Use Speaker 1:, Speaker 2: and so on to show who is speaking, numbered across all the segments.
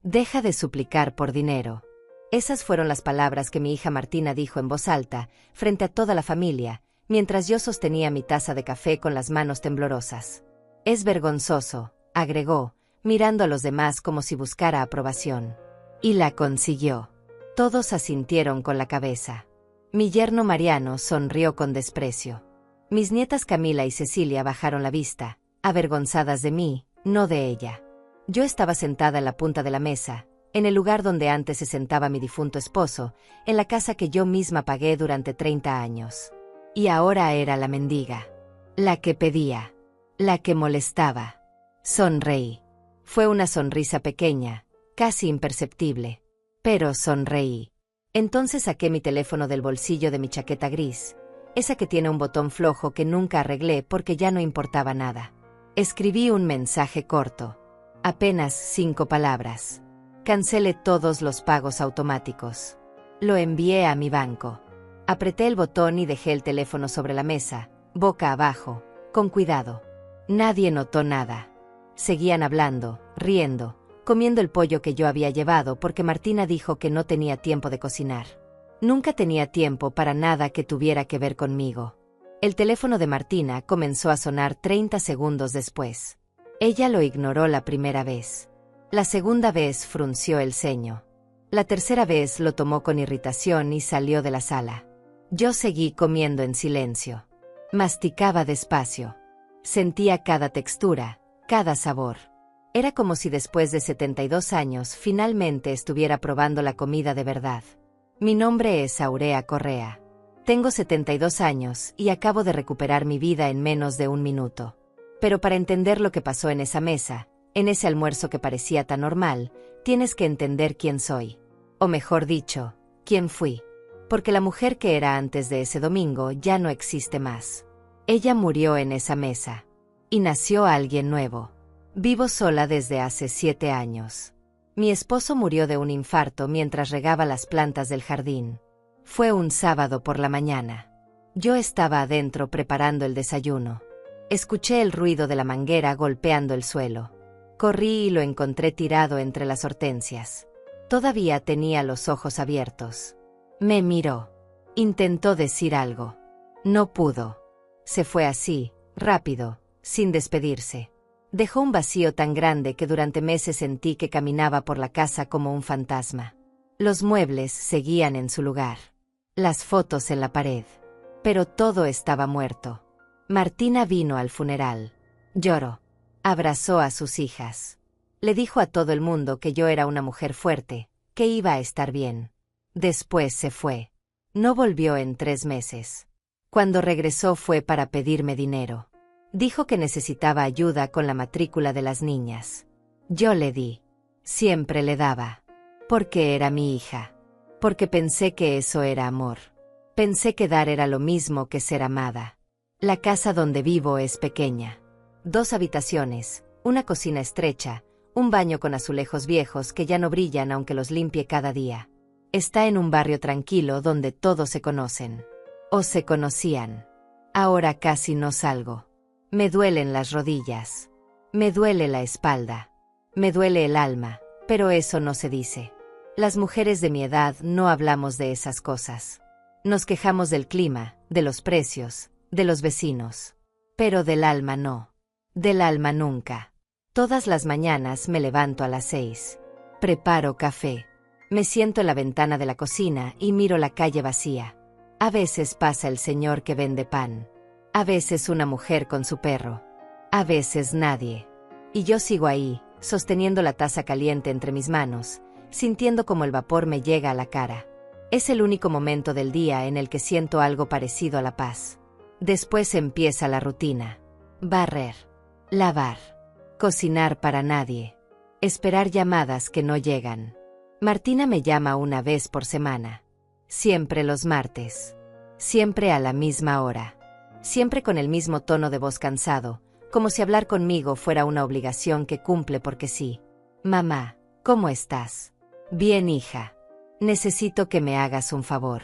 Speaker 1: Deja de suplicar por dinero. Esas fueron las palabras que mi hija Martina dijo en voz alta, frente a toda la familia, mientras yo sostenía mi taza de café con las manos temblorosas. Es vergonzoso, agregó, mirando a los demás como si buscara aprobación. Y la consiguió. Todos asintieron con la cabeza. Mi yerno Mariano sonrió con desprecio. Mis nietas Camila y Cecilia bajaron la vista, avergonzadas de mí, no de ella. Yo estaba sentada en la punta de la mesa, en el lugar donde antes se sentaba mi difunto esposo, en la casa que yo misma pagué durante 30 años. Y ahora era la mendiga. La que pedía. La que molestaba. Sonreí. Fue una sonrisa pequeña, casi imperceptible. Pero sonreí. Entonces saqué mi teléfono del bolsillo de mi chaqueta gris, esa que tiene un botón flojo que nunca arreglé porque ya no importaba nada. Escribí un mensaje corto. Apenas 5 palabras. Cancelé todos los pagos automáticos. Lo envié a mi banco. Apreté el botón y dejé el teléfono sobre la mesa, boca abajo, con cuidado. Nadie notó nada. Seguían hablando, riendo, comiendo el pollo que yo había llevado porque Martina dijo que no tenía tiempo de cocinar. Nunca tenía tiempo para nada que tuviera que ver conmigo. El teléfono de Martina comenzó a sonar 30 segundos después. Ella lo ignoró la primera vez. La segunda vez frunció el ceño. La tercera vez lo tomó con irritación y salió de la sala. Yo seguí comiendo en silencio. Masticaba despacio. Sentía cada textura, cada sabor. Era como si después de 72 años finalmente estuviera probando la comida de verdad. Mi nombre es Aurea Correa. Tengo 72 años y acabo de recuperar mi vida en menos de un minuto. Pero para entender lo que pasó en esa mesa, en ese almuerzo que parecía tan normal, tienes que entender quién soy. O mejor dicho, quién fui. Porque la mujer que era antes de ese domingo ya no existe más. Ella murió en esa mesa. Y nació alguien nuevo. Vivo sola desde hace 7 años. Mi esposo murió de un infarto mientras regaba las plantas del jardín. Fue un sábado por la mañana. Yo estaba adentro preparando el desayuno. Escuché el ruido de la manguera golpeando el suelo. Corrí y lo encontré tirado entre las hortensias. Todavía tenía los ojos abiertos. Me miró. Intentó decir algo. No pudo. Se fue así, rápido, sin despedirse. Dejó un vacío tan grande que durante meses sentí que caminaba por la casa como un fantasma. Los muebles seguían en su lugar. Las fotos en la pared. Pero todo estaba muerto. Martina vino al funeral. Lloró. Abrazó a sus hijas. Le dijo a todo el mundo que yo era una mujer fuerte, que iba a estar bien. Después se fue. No volvió en 3 meses. Cuando regresó fue para pedirme dinero. Dijo que necesitaba ayuda con la matrícula de las niñas. Yo le di. Siempre le daba. Porque era mi hija. Porque pensé que eso era amor. Pensé que dar era lo mismo que ser amada. La casa donde vivo es pequeña. 2 habitaciones, una cocina estrecha, un baño con azulejos viejos que ya no brillan aunque los limpie cada día. Está en un barrio tranquilo donde todos se conocen. O se conocían. Ahora casi no salgo. Me duelen las rodillas. Me duele la espalda. Me duele el alma, pero eso no se dice. Las mujeres de mi edad no hablamos de esas cosas. Nos quejamos del clima, de los precios, de los vecinos. Pero del alma no. Del alma nunca. Todas las mañanas me levanto a las 6. Preparo café. Me siento en la ventana de la cocina y miro la calle vacía. A veces pasa el señor que vende pan. A veces una mujer con su perro. A veces nadie. Y yo sigo ahí, sosteniendo la taza caliente entre mis manos, sintiendo como el vapor me llega a la cara. Es el único momento del día en el que siento algo parecido a la paz. Después empieza la rutina. Barrer. Lavar. Cocinar para nadie. Esperar llamadas que no llegan. Martina me llama una vez por semana. Siempre los martes. Siempre a la misma hora. Siempre con el mismo tono de voz cansado, como si hablar conmigo fuera una obligación que cumple porque sí. Mamá, ¿cómo estás? Bien, hija. Necesito que me hagas un favor.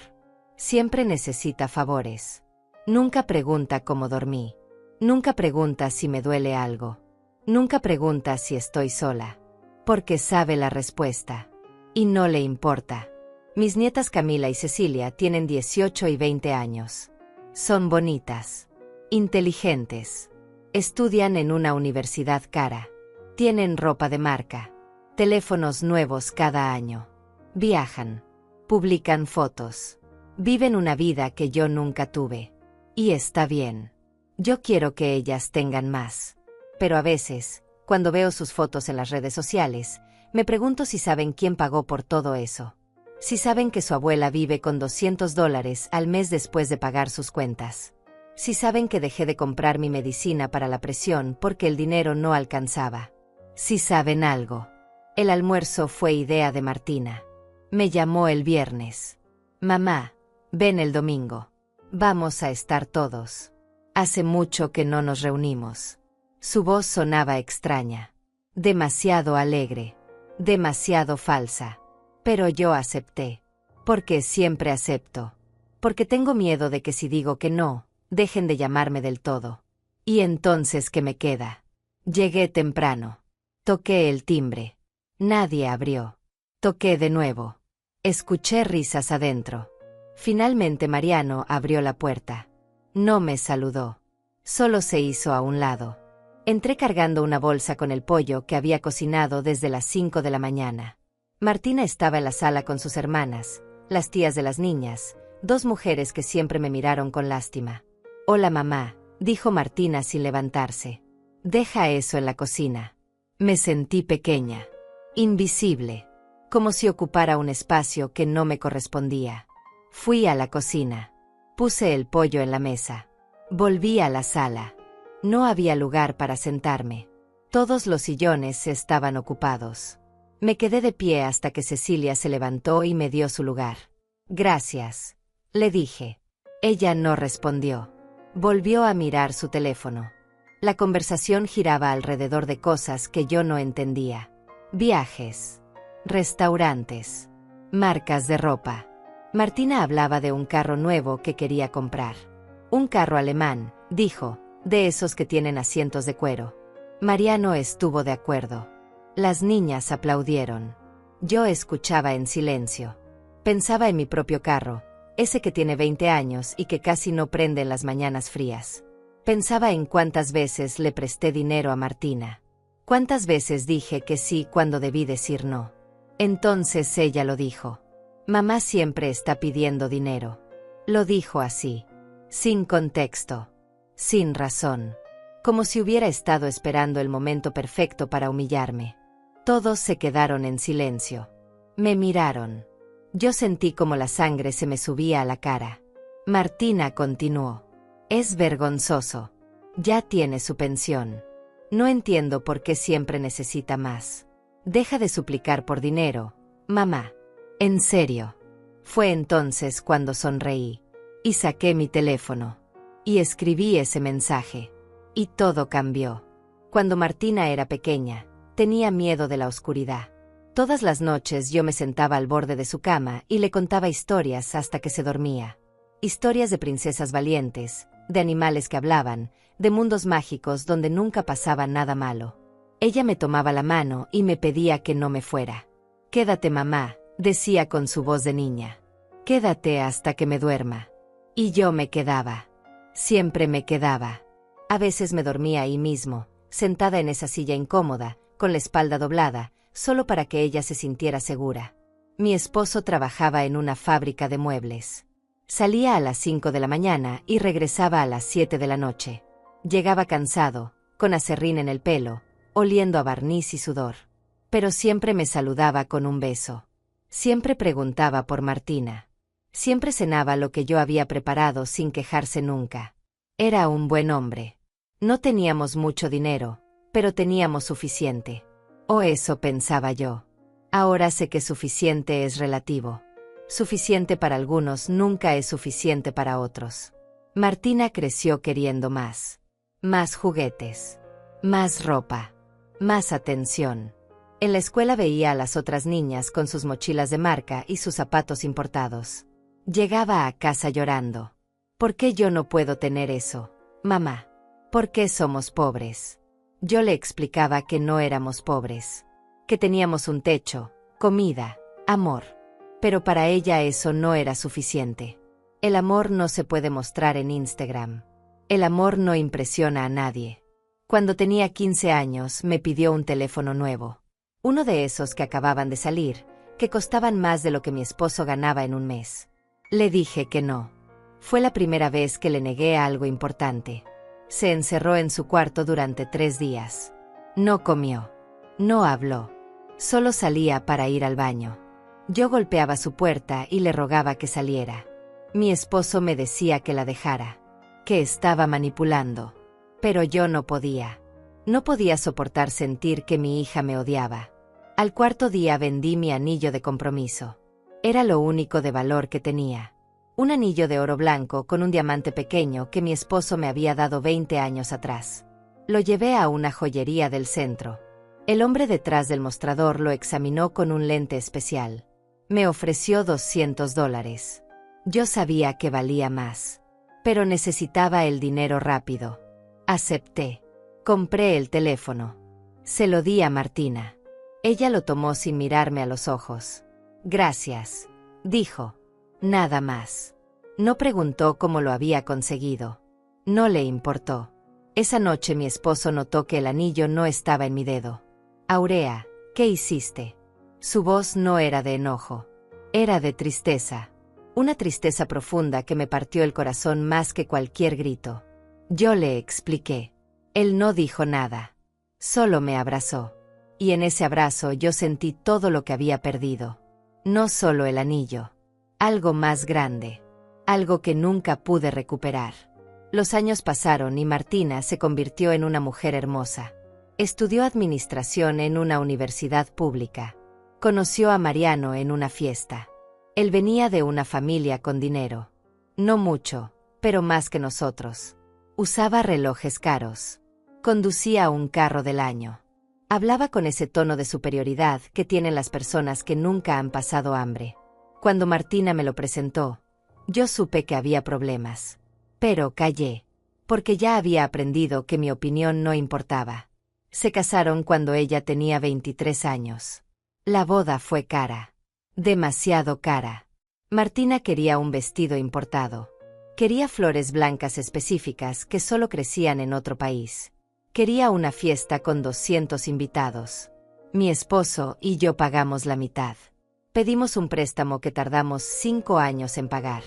Speaker 1: Siempre necesita favores. Nunca pregunta cómo dormí. Nunca pregunta si me duele algo. Nunca pregunta si estoy sola. Porque sabe la respuesta. Y no le importa. Mis nietas Camila y Cecilia tienen 18 y 20 años. Son bonitas. Inteligentes. Estudian en una universidad cara. Tienen ropa de marca. Teléfonos nuevos cada año. Viajan. Publican fotos. Viven una vida que yo nunca tuve. Y está bien. Yo quiero que ellas tengan más. Pero a veces, cuando veo sus fotos en las redes sociales, me pregunto si saben quién pagó por todo eso. Si saben que su abuela vive con $200 al mes después de pagar sus cuentas. Si saben que dejé de comprar mi medicina para la presión porque el dinero no alcanzaba. Si saben algo. El almuerzo fue idea de Martina. Me llamó el viernes. Mamá, ven el domingo. Vamos a estar todos. Hace mucho que no nos reunimos. Su voz sonaba extraña. Demasiado alegre. Demasiado falsa. Pero yo acepté. Porque siempre acepto. Porque tengo miedo de que si digo que no, dejen de llamarme del todo. Y entonces, ¿qué me queda? Llegué temprano. Toqué el timbre. Nadie abrió. Toqué de nuevo. Escuché risas adentro. Finalmente Mariano abrió la puerta. No me saludó. Solo se hizo a un lado. Entré cargando una bolsa con el pollo que había cocinado desde las 5 de la mañana. Martina estaba en la sala con sus hermanas, las tías de las niñas, dos mujeres que siempre me miraron con lástima. Hola mamá, dijo Martina sin levantarse. Deja eso en la cocina. Me sentí pequeña. Invisible. Como si ocupara un espacio que no me correspondía. Fui a la cocina. Puse el pollo en la mesa. Volví a la sala. No había lugar para sentarme. Todos los sillones estaban ocupados. Me quedé de pie hasta que Cecilia se levantó y me dio su lugar. Gracias, le dije. Ella no respondió. Volvió a mirar su teléfono. La conversación giraba alrededor de cosas que yo no entendía. Viajes. Restaurantes. Marcas de ropa. Martina hablaba de un carro nuevo que quería comprar. Un carro alemán, dijo, de esos que tienen asientos de cuero. Mariano estuvo de acuerdo. Las niñas aplaudieron. Yo escuchaba en silencio. Pensaba en mi propio carro, ese que tiene 20 años y que casi no prende en las mañanas frías. Pensaba en cuántas veces le presté dinero a Martina. Cuántas veces dije que sí cuando debí decir no. Entonces ella lo dijo. Mamá siempre está pidiendo dinero. Lo dijo así. Sin contexto. Sin razón. Como si hubiera estado esperando el momento perfecto para humillarme. Todos se quedaron en silencio. Me miraron. Yo sentí como la sangre se me subía a la cara. Martina continuó. Es vergonzoso. Ya tiene su pensión. No entiendo por qué siempre necesita más. Deja de suplicar por dinero, mamá. En serio. Fue entonces cuando sonreí. Y saqué mi teléfono. Y escribí ese mensaje. Y todo cambió. Cuando Martina era pequeña, tenía miedo de la oscuridad. Todas las noches yo me sentaba al borde de su cama y le contaba historias hasta que se dormía. Historias de princesas valientes, de animales que hablaban, de mundos mágicos donde nunca pasaba nada malo. Ella me tomaba la mano y me pedía que no me fuera. Quédate mamá, decía con su voz de niña. Quédate hasta que me duerma. Y yo me quedaba. Siempre me quedaba. A veces me dormía ahí mismo, sentada en esa silla incómoda, con la espalda doblada, solo para que ella se sintiera segura. Mi esposo trabajaba en una fábrica de muebles. Salía a las 5 de la mañana y regresaba a las 7 de la noche. Llegaba cansado, con aserrín en el pelo, oliendo a barniz y sudor. Pero siempre me saludaba con un beso. Siempre preguntaba por Martina. Siempre cenaba lo que yo había preparado sin quejarse nunca. Era un buen hombre. No teníamos mucho dinero, pero teníamos suficiente. O eso pensaba yo. Ahora sé que suficiente es relativo. Suficiente para algunos nunca es suficiente para otros. Martina creció queriendo más. Más juguetes. Más ropa. Más atención. En la escuela veía a las otras niñas con sus mochilas de marca y sus zapatos importados. Llegaba a casa llorando. ¿Por qué yo no puedo tener eso, mamá? ¿Por qué somos pobres? Yo le explicaba que no éramos pobres. que teníamos un techo, comida, amor. Pero para ella eso no era suficiente. El amor no se puede mostrar en Instagram. El amor no impresiona a nadie. Cuando tenía 15 años me pidió un teléfono nuevo. Uno de esos que acababan de salir, que costaban más de lo que mi esposo ganaba en un mes. Le dije que no. Fue la primera vez que le negué algo importante. Se encerró en su cuarto durante 3 días. No comió. No habló. Solo salía para ir al baño. Yo golpeaba su puerta y le rogaba que saliera. Mi esposo me decía que la dejara, que estaba manipulando. Pero yo no podía. No podía soportar sentir que mi hija me odiaba. Al 4.º día vendí mi anillo de compromiso. Era lo único de valor que tenía. Un anillo de oro blanco con un diamante pequeño que mi esposo me había dado 20 años atrás. Lo llevé a una joyería del centro. El hombre detrás del mostrador lo examinó con un lente especial. Me ofreció $200. Yo sabía que valía más. Pero necesitaba el dinero rápido. Acepté. Compré el teléfono. Se lo di a Martina. Ella lo tomó sin mirarme a los ojos. Gracias, dijo. Nada más. No preguntó cómo lo había conseguido. No le importó. Esa noche mi esposo notó que el anillo no estaba en mi dedo. Aurea, ¿qué hiciste? Su voz no era de enojo. Era de tristeza. Una tristeza profunda que me partió el corazón más que cualquier grito. Yo le expliqué. Él no dijo nada. Solo me abrazó. Y en ese abrazo yo sentí todo lo que había perdido. No solo el anillo. Algo más grande. Algo que nunca pude recuperar. Los años pasaron y Martina se convirtió en una mujer hermosa. Estudió administración en una universidad pública. Conoció a Mariano en una fiesta. Él venía de una familia con dinero. No mucho, pero más que nosotros. Usaba relojes caros. Conducía un carro del año. Hablaba con ese tono de superioridad que tienen las personas que nunca han pasado hambre. Cuando Martina me lo presentó, yo supe que había problemas. Pero callé, porque ya había aprendido que mi opinión no importaba. Se casaron cuando ella tenía 23 años. La boda fue cara. Demasiado cara. Martina quería un vestido importado. Quería flores blancas específicas que solo crecían en otro país. Quería una fiesta con 200 invitados. Mi esposo y yo pagamos la mitad. Pedimos un préstamo que tardamos 5 años en pagar.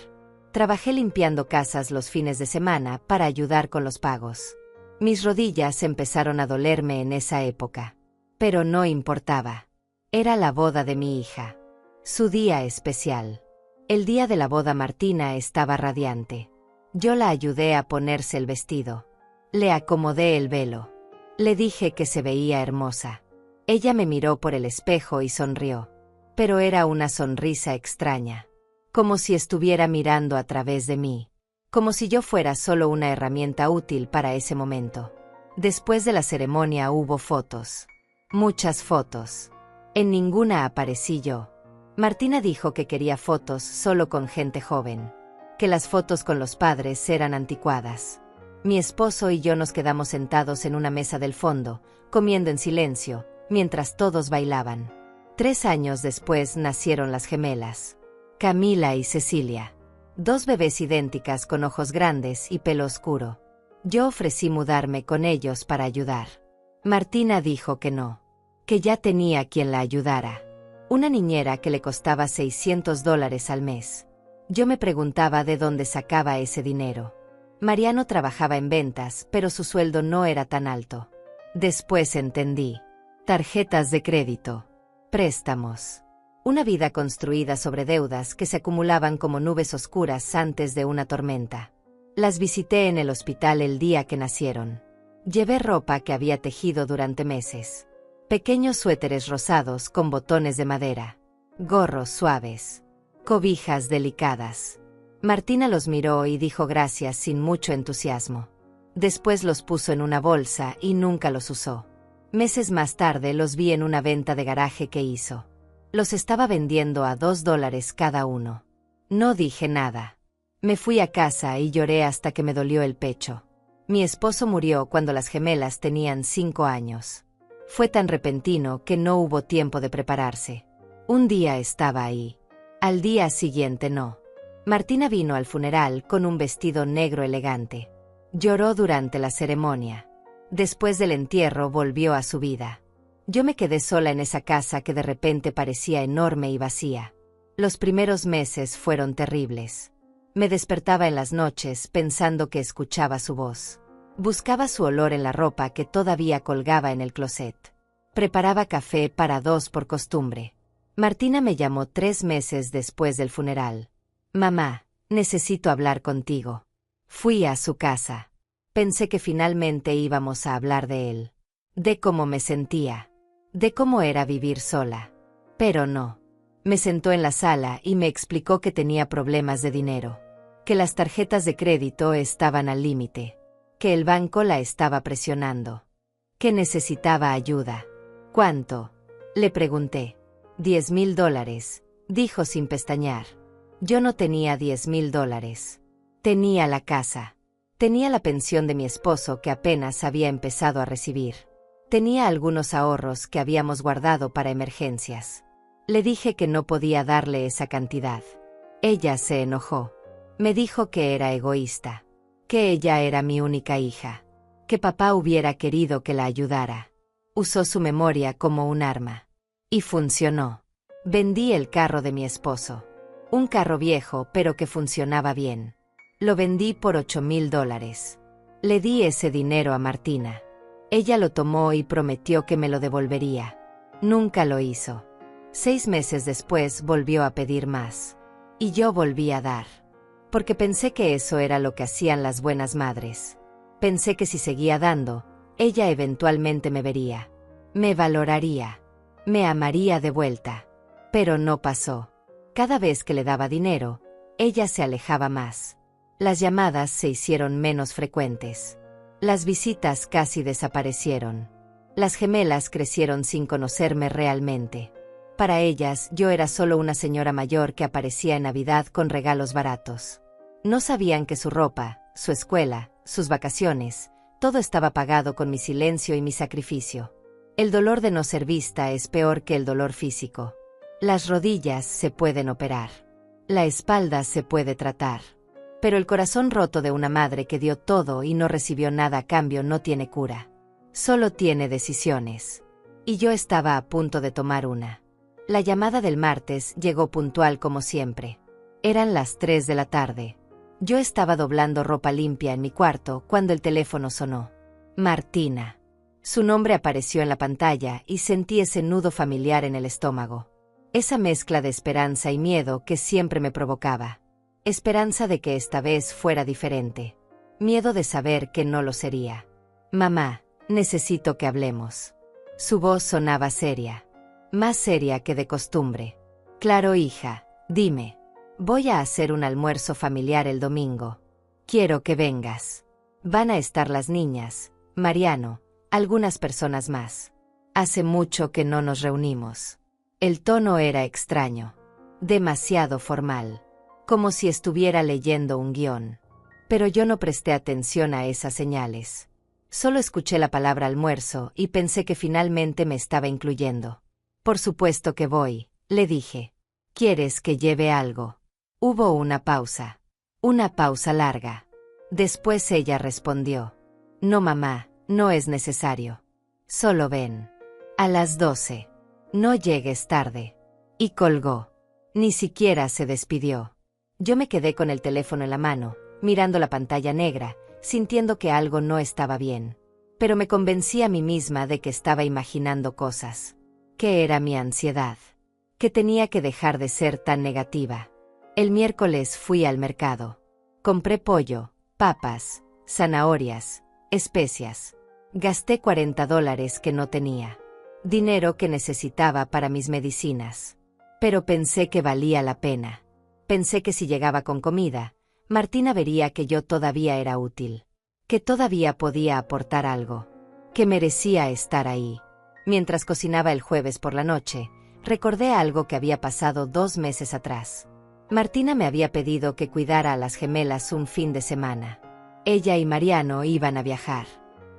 Speaker 1: Trabajé limpiando casas los fines de semana para ayudar con los pagos. Mis rodillas empezaron a dolerme en esa época. Pero no importaba. Era la boda de mi hija. Su día especial. El día de la boda Martina estaba radiante. Yo la ayudé a ponerse el vestido. Le acomodé el velo. Le dije que se veía hermosa. Ella me miró por el espejo y sonrió. Pero era una sonrisa extraña. Como si estuviera mirando a través de mí. Como si yo fuera solo una herramienta útil para ese momento. Después de la ceremonia hubo fotos. Muchas fotos. En ninguna aparecí yo. Martina dijo que quería fotos solo con gente joven. Que las fotos con los padres eran anticuadas. Mi esposo y yo nos quedamos sentados en una mesa del fondo, comiendo en silencio, mientras todos bailaban. 3 años después nacieron las gemelas. Camila y Cecilia. 2 bebés idénticas con ojos grandes y pelo oscuro. Yo ofrecí mudarme con ellos para ayudar. Martina dijo que no. Que ya tenía quien la ayudara. Una niñera que le costaba $600 al mes. Yo me preguntaba de dónde sacaba ese dinero. Mariano trabajaba en ventas, pero su sueldo no era tan alto. Después entendí. Tarjetas de crédito. Préstamos. Una vida construida sobre deudas que se acumulaban como nubes oscuras antes de una tormenta. Las visité en el hospital el día que nacieron. Llevé ropa que había tejido durante meses. Pequeños suéteres rosados con botones de madera. Gorros suaves. Cobijas delicadas. Martina los miró y dijo gracias sin mucho entusiasmo. Después los puso en una bolsa y nunca los usó. Meses más tarde los vi en una venta de garaje que hizo. Los estaba vendiendo a $2 cada uno. No dije nada. Me fui a casa y lloré hasta que me dolió el pecho. Mi esposo murió cuando las gemelas tenían 5 años. Fue tan repentino que no hubo tiempo de prepararse. Un día estaba ahí. Al día siguiente no. Martina vino al funeral con un vestido negro elegante. Lloró durante la ceremonia. Después del entierro volvió a su vida. Yo me quedé sola en esa casa que de repente parecía enorme y vacía. Los primeros meses fueron terribles. Me despertaba en las noches pensando que escuchaba su voz. Buscaba su olor en la ropa que todavía colgaba en el closet. Preparaba café para dos por costumbre. Martina me llamó 3 meses después del funeral. Mamá, necesito hablar contigo. Fui a su casa. Pensé que finalmente íbamos a hablar de él. De cómo me sentía. De cómo era vivir sola. Pero no. Me sentó en la sala y me explicó que tenía problemas de dinero. Que las tarjetas de crédito estaban al límite. Que el banco la estaba presionando. Que necesitaba ayuda. ¿Cuánto? Le pregunté. $10,000, dijo sin pestañear. Yo no tenía $10,000. Tenía la casa. Tenía la pensión de mi esposo que apenas había empezado a recibir. Tenía algunos ahorros que habíamos guardado para emergencias. Le dije que no podía darle esa cantidad. Ella se enojó. Me dijo que era egoísta. Que ella era mi única hija. Que papá hubiera querido que la ayudara. Usó su memoria como un arma. Y funcionó. Vendí el carro de mi esposo. Un carro viejo pero que funcionaba bien. Lo vendí por $8,000. Le di ese dinero a Martina. Ella lo tomó y prometió que me lo devolvería. Nunca lo hizo. 6 meses después volvió a pedir más. Y yo volví a dar. Porque pensé que eso era lo que hacían las buenas madres. Pensé que si seguía dando, ella eventualmente me vería. Me valoraría. Me amaría de vuelta. Pero no pasó. Cada vez que le daba dinero, ella se alejaba más. Las llamadas se hicieron menos frecuentes. Las visitas casi desaparecieron. Las gemelas crecieron sin conocerme realmente. Para ellas, yo era solo una señora mayor que aparecía en Navidad con regalos baratos. No sabían que su ropa, su escuela, sus vacaciones, todo estaba pagado con mi silencio y mi sacrificio. El dolor de no ser vista es peor que el dolor físico. Las rodillas se pueden operar. La espalda se puede tratar. Pero el corazón roto de una madre que dio todo y no recibió nada a cambio no tiene cura. Solo tiene decisiones. Y yo estaba a punto de tomar una. La llamada del martes llegó puntual como siempre. Eran las 3 de la tarde. Yo estaba doblando ropa limpia en mi cuarto cuando el teléfono sonó. Martina. Su nombre apareció en la pantalla y sentí ese nudo familiar en el estómago. Esa mezcla de esperanza y miedo que siempre me provocaba. Esperanza de que esta vez fuera diferente. Miedo de saber que no lo sería. Mamá, necesito que hablemos. Su voz sonaba seria. Más seria que de costumbre. Claro, hija, dime. Voy a hacer un almuerzo familiar el domingo. Quiero que vengas. Van a estar las niñas, Mariano, algunas personas más. Hace mucho que no nos reunimos. El tono era extraño. Demasiado formal. Como si estuviera leyendo un guión. Pero yo no presté atención a esas señales. Solo escuché la palabra almuerzo y pensé que finalmente me estaba incluyendo. Por supuesto que voy, le dije. ¿Quieres que lleve algo? Hubo una pausa. Una pausa larga. Después ella respondió. No, mamá, no es necesario. Solo ven. A las 12. No llegues tarde. Y colgó. Ni siquiera se despidió. Yo me quedé con el teléfono en la mano, mirando la pantalla negra, sintiendo que algo no estaba bien. Pero me convencí a mí misma de que estaba imaginando cosas. Que era mi ansiedad. Que tenía que dejar de ser tan negativa. El miércoles fui al mercado. Compré pollo, papas, zanahorias, especias. Gasté $40 que no tenía. Dinero que necesitaba para mis medicinas. Pero pensé que valía la pena. Pensé que si llegaba con comida, Martina vería que yo todavía era útil. Que todavía podía aportar algo. Que merecía estar ahí. Mientras cocinaba el jueves por la noche, recordé algo que había pasado 2 meses atrás. Martina me había pedido que cuidara a las gemelas un fin de semana. Ella y Mariano iban a viajar.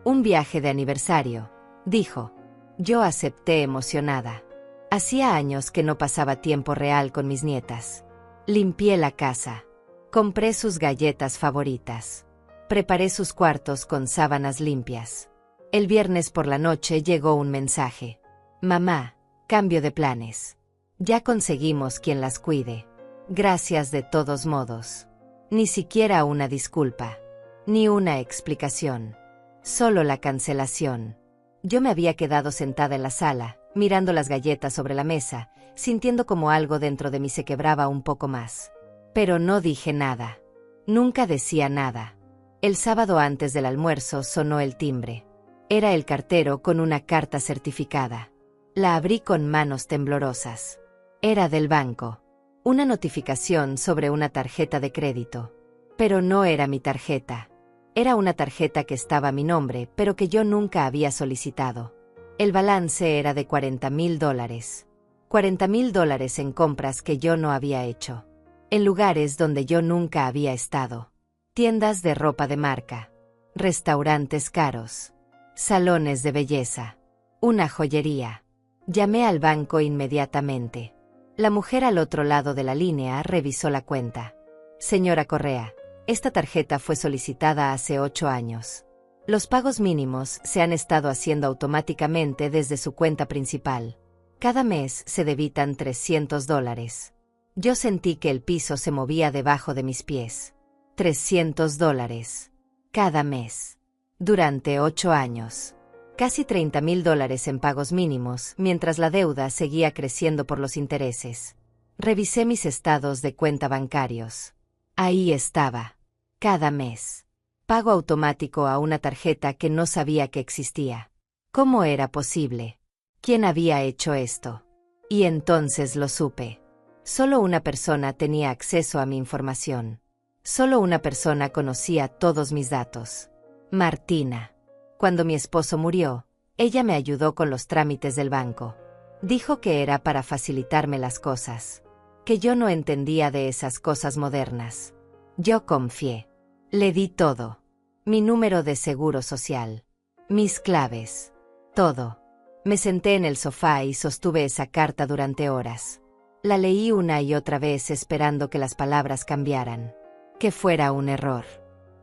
Speaker 1: Un viaje de aniversario, dijo. Yo acepté emocionada. Hacía años que no pasaba tiempo real con mis nietas. Limpié la casa. Compré sus galletas favoritas. Preparé sus cuartos con sábanas limpias. El viernes por la noche llegó un mensaje. Mamá, cambio de planes. Ya conseguimos quien las cuide. Gracias de todos modos. Ni siquiera una disculpa. Ni una explicación. Solo la cancelación. Yo me había quedado sentada en la sala, mirando las galletas sobre la mesa, sintiendo como algo dentro de mí se quebraba un poco más. Pero no dije nada. Nunca decía nada. El sábado antes del almuerzo sonó el timbre. Era el cartero con una carta certificada. La abrí con manos temblorosas. Era del banco. Una notificación sobre una tarjeta de crédito. Pero no era mi tarjeta. Era una tarjeta que estaba a mi nombre, pero que yo nunca había solicitado. El balance era de $40,000. $40,000 en compras que yo no había hecho. En lugares donde yo nunca había estado. Tiendas de ropa de marca. Restaurantes caros. Salones de belleza. Una joyería. Llamé al banco inmediatamente. La mujer al otro lado de la línea revisó la cuenta. Señora Correa, esta tarjeta fue solicitada hace 8 años. Los pagos mínimos se han estado haciendo automáticamente desde su cuenta principal. Cada mes se debitan $300. Yo sentí que el piso se movía debajo de mis pies. $300. Cada mes. Durante 8 años. Casi $30,000 en pagos mínimos, mientras la deuda seguía creciendo por los intereses. Revisé mis estados de cuenta bancarios. Ahí estaba. Cada mes. Pago automático a una tarjeta que no sabía que existía. ¿Cómo era posible? ¿Quién había hecho esto? Y entonces lo supe. Solo una persona tenía acceso a mi información. Solo una persona conocía todos mis datos. Martina. Cuando mi esposo murió, ella me ayudó con los trámites del banco. Dijo que era para facilitarme las cosas. Que yo no entendía de esas cosas modernas. Yo confié. Le di todo. Mi número de seguro social. Mis claves. Todo. Me senté en el sofá y sostuve esa carta durante horas. La leí una y otra vez esperando que las palabras cambiaran. Que fuera un error.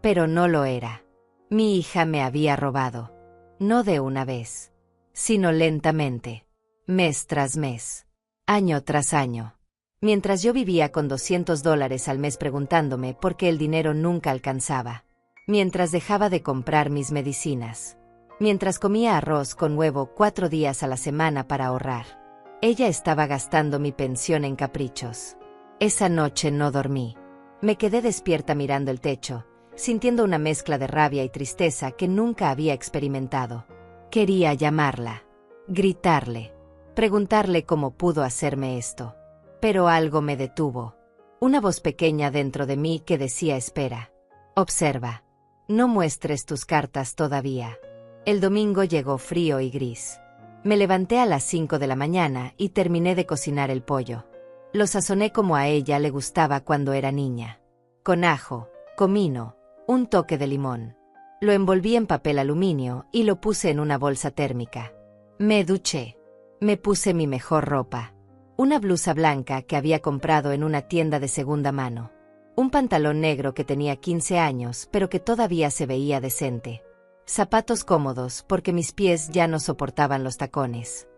Speaker 1: Pero no lo era. Mi hija me había robado. No de una vez. Sino lentamente. Mes tras mes. Año tras año. Mientras yo vivía con $200 al mes preguntándome por qué el dinero nunca alcanzaba. Mientras dejaba de comprar mis medicinas. Mientras comía arroz con huevo 4 días a la semana para ahorrar. Ella estaba gastando mi pensión en caprichos. Esa noche no dormí. Me quedé despierta mirando el techo, sintiendo una mezcla de rabia y tristeza que nunca había experimentado. Quería llamarla. Gritarle. Preguntarle cómo pudo hacerme esto. Pero algo me detuvo. Una voz pequeña dentro de mí que decía espera. Observa. No muestres tus cartas todavía. El domingo llegó frío y gris. Me levanté a las 5 de la mañana y terminé de cocinar el pollo. Lo sazoné como a ella le gustaba cuando era niña. Con ajo, comino, un toque de limón. Lo envolví en papel aluminio y lo puse en una bolsa térmica. Me duché. Me puse mi mejor ropa. Una blusa blanca que había comprado en una tienda de segunda mano. Un pantalón negro que tenía 15 años pero que todavía se veía decente. Zapatos cómodos porque mis pies ya no soportaban los tacones.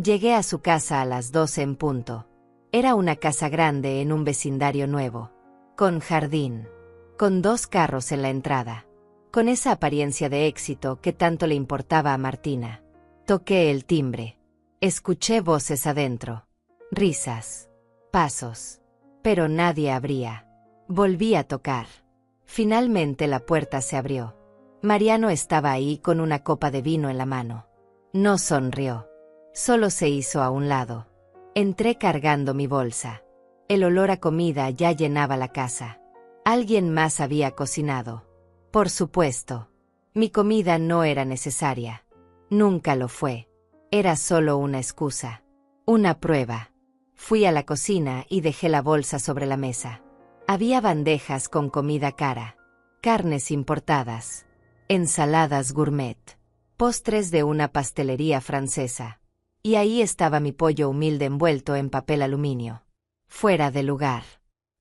Speaker 1: Llegué a su casa a las 12 en punto. Era una casa grande en un vecindario nuevo. Con jardín. Con 2 carros en la entrada. Con esa apariencia de éxito que tanto le importaba a Martina. Toqué el timbre. Escuché voces adentro. Risas. Pasos. Pero nadie abría. Volví a tocar. Finalmente la puerta se abrió. Mariano estaba ahí con una copa de vino en la mano. No sonrió. Solo se hizo a un lado. Entré cargando mi bolsa. El olor a comida ya llenaba la casa. Alguien más había cocinado. Por supuesto. Mi comida no era necesaria. Nunca lo fue. Era solo una excusa. Una prueba. Fui a la cocina y dejé la bolsa sobre la mesa. Había bandejas con comida cara. Carnes importadas. Ensaladas gourmet. Postres de una pastelería francesa. Y ahí estaba mi pollo humilde envuelto en papel aluminio. Fuera de lugar.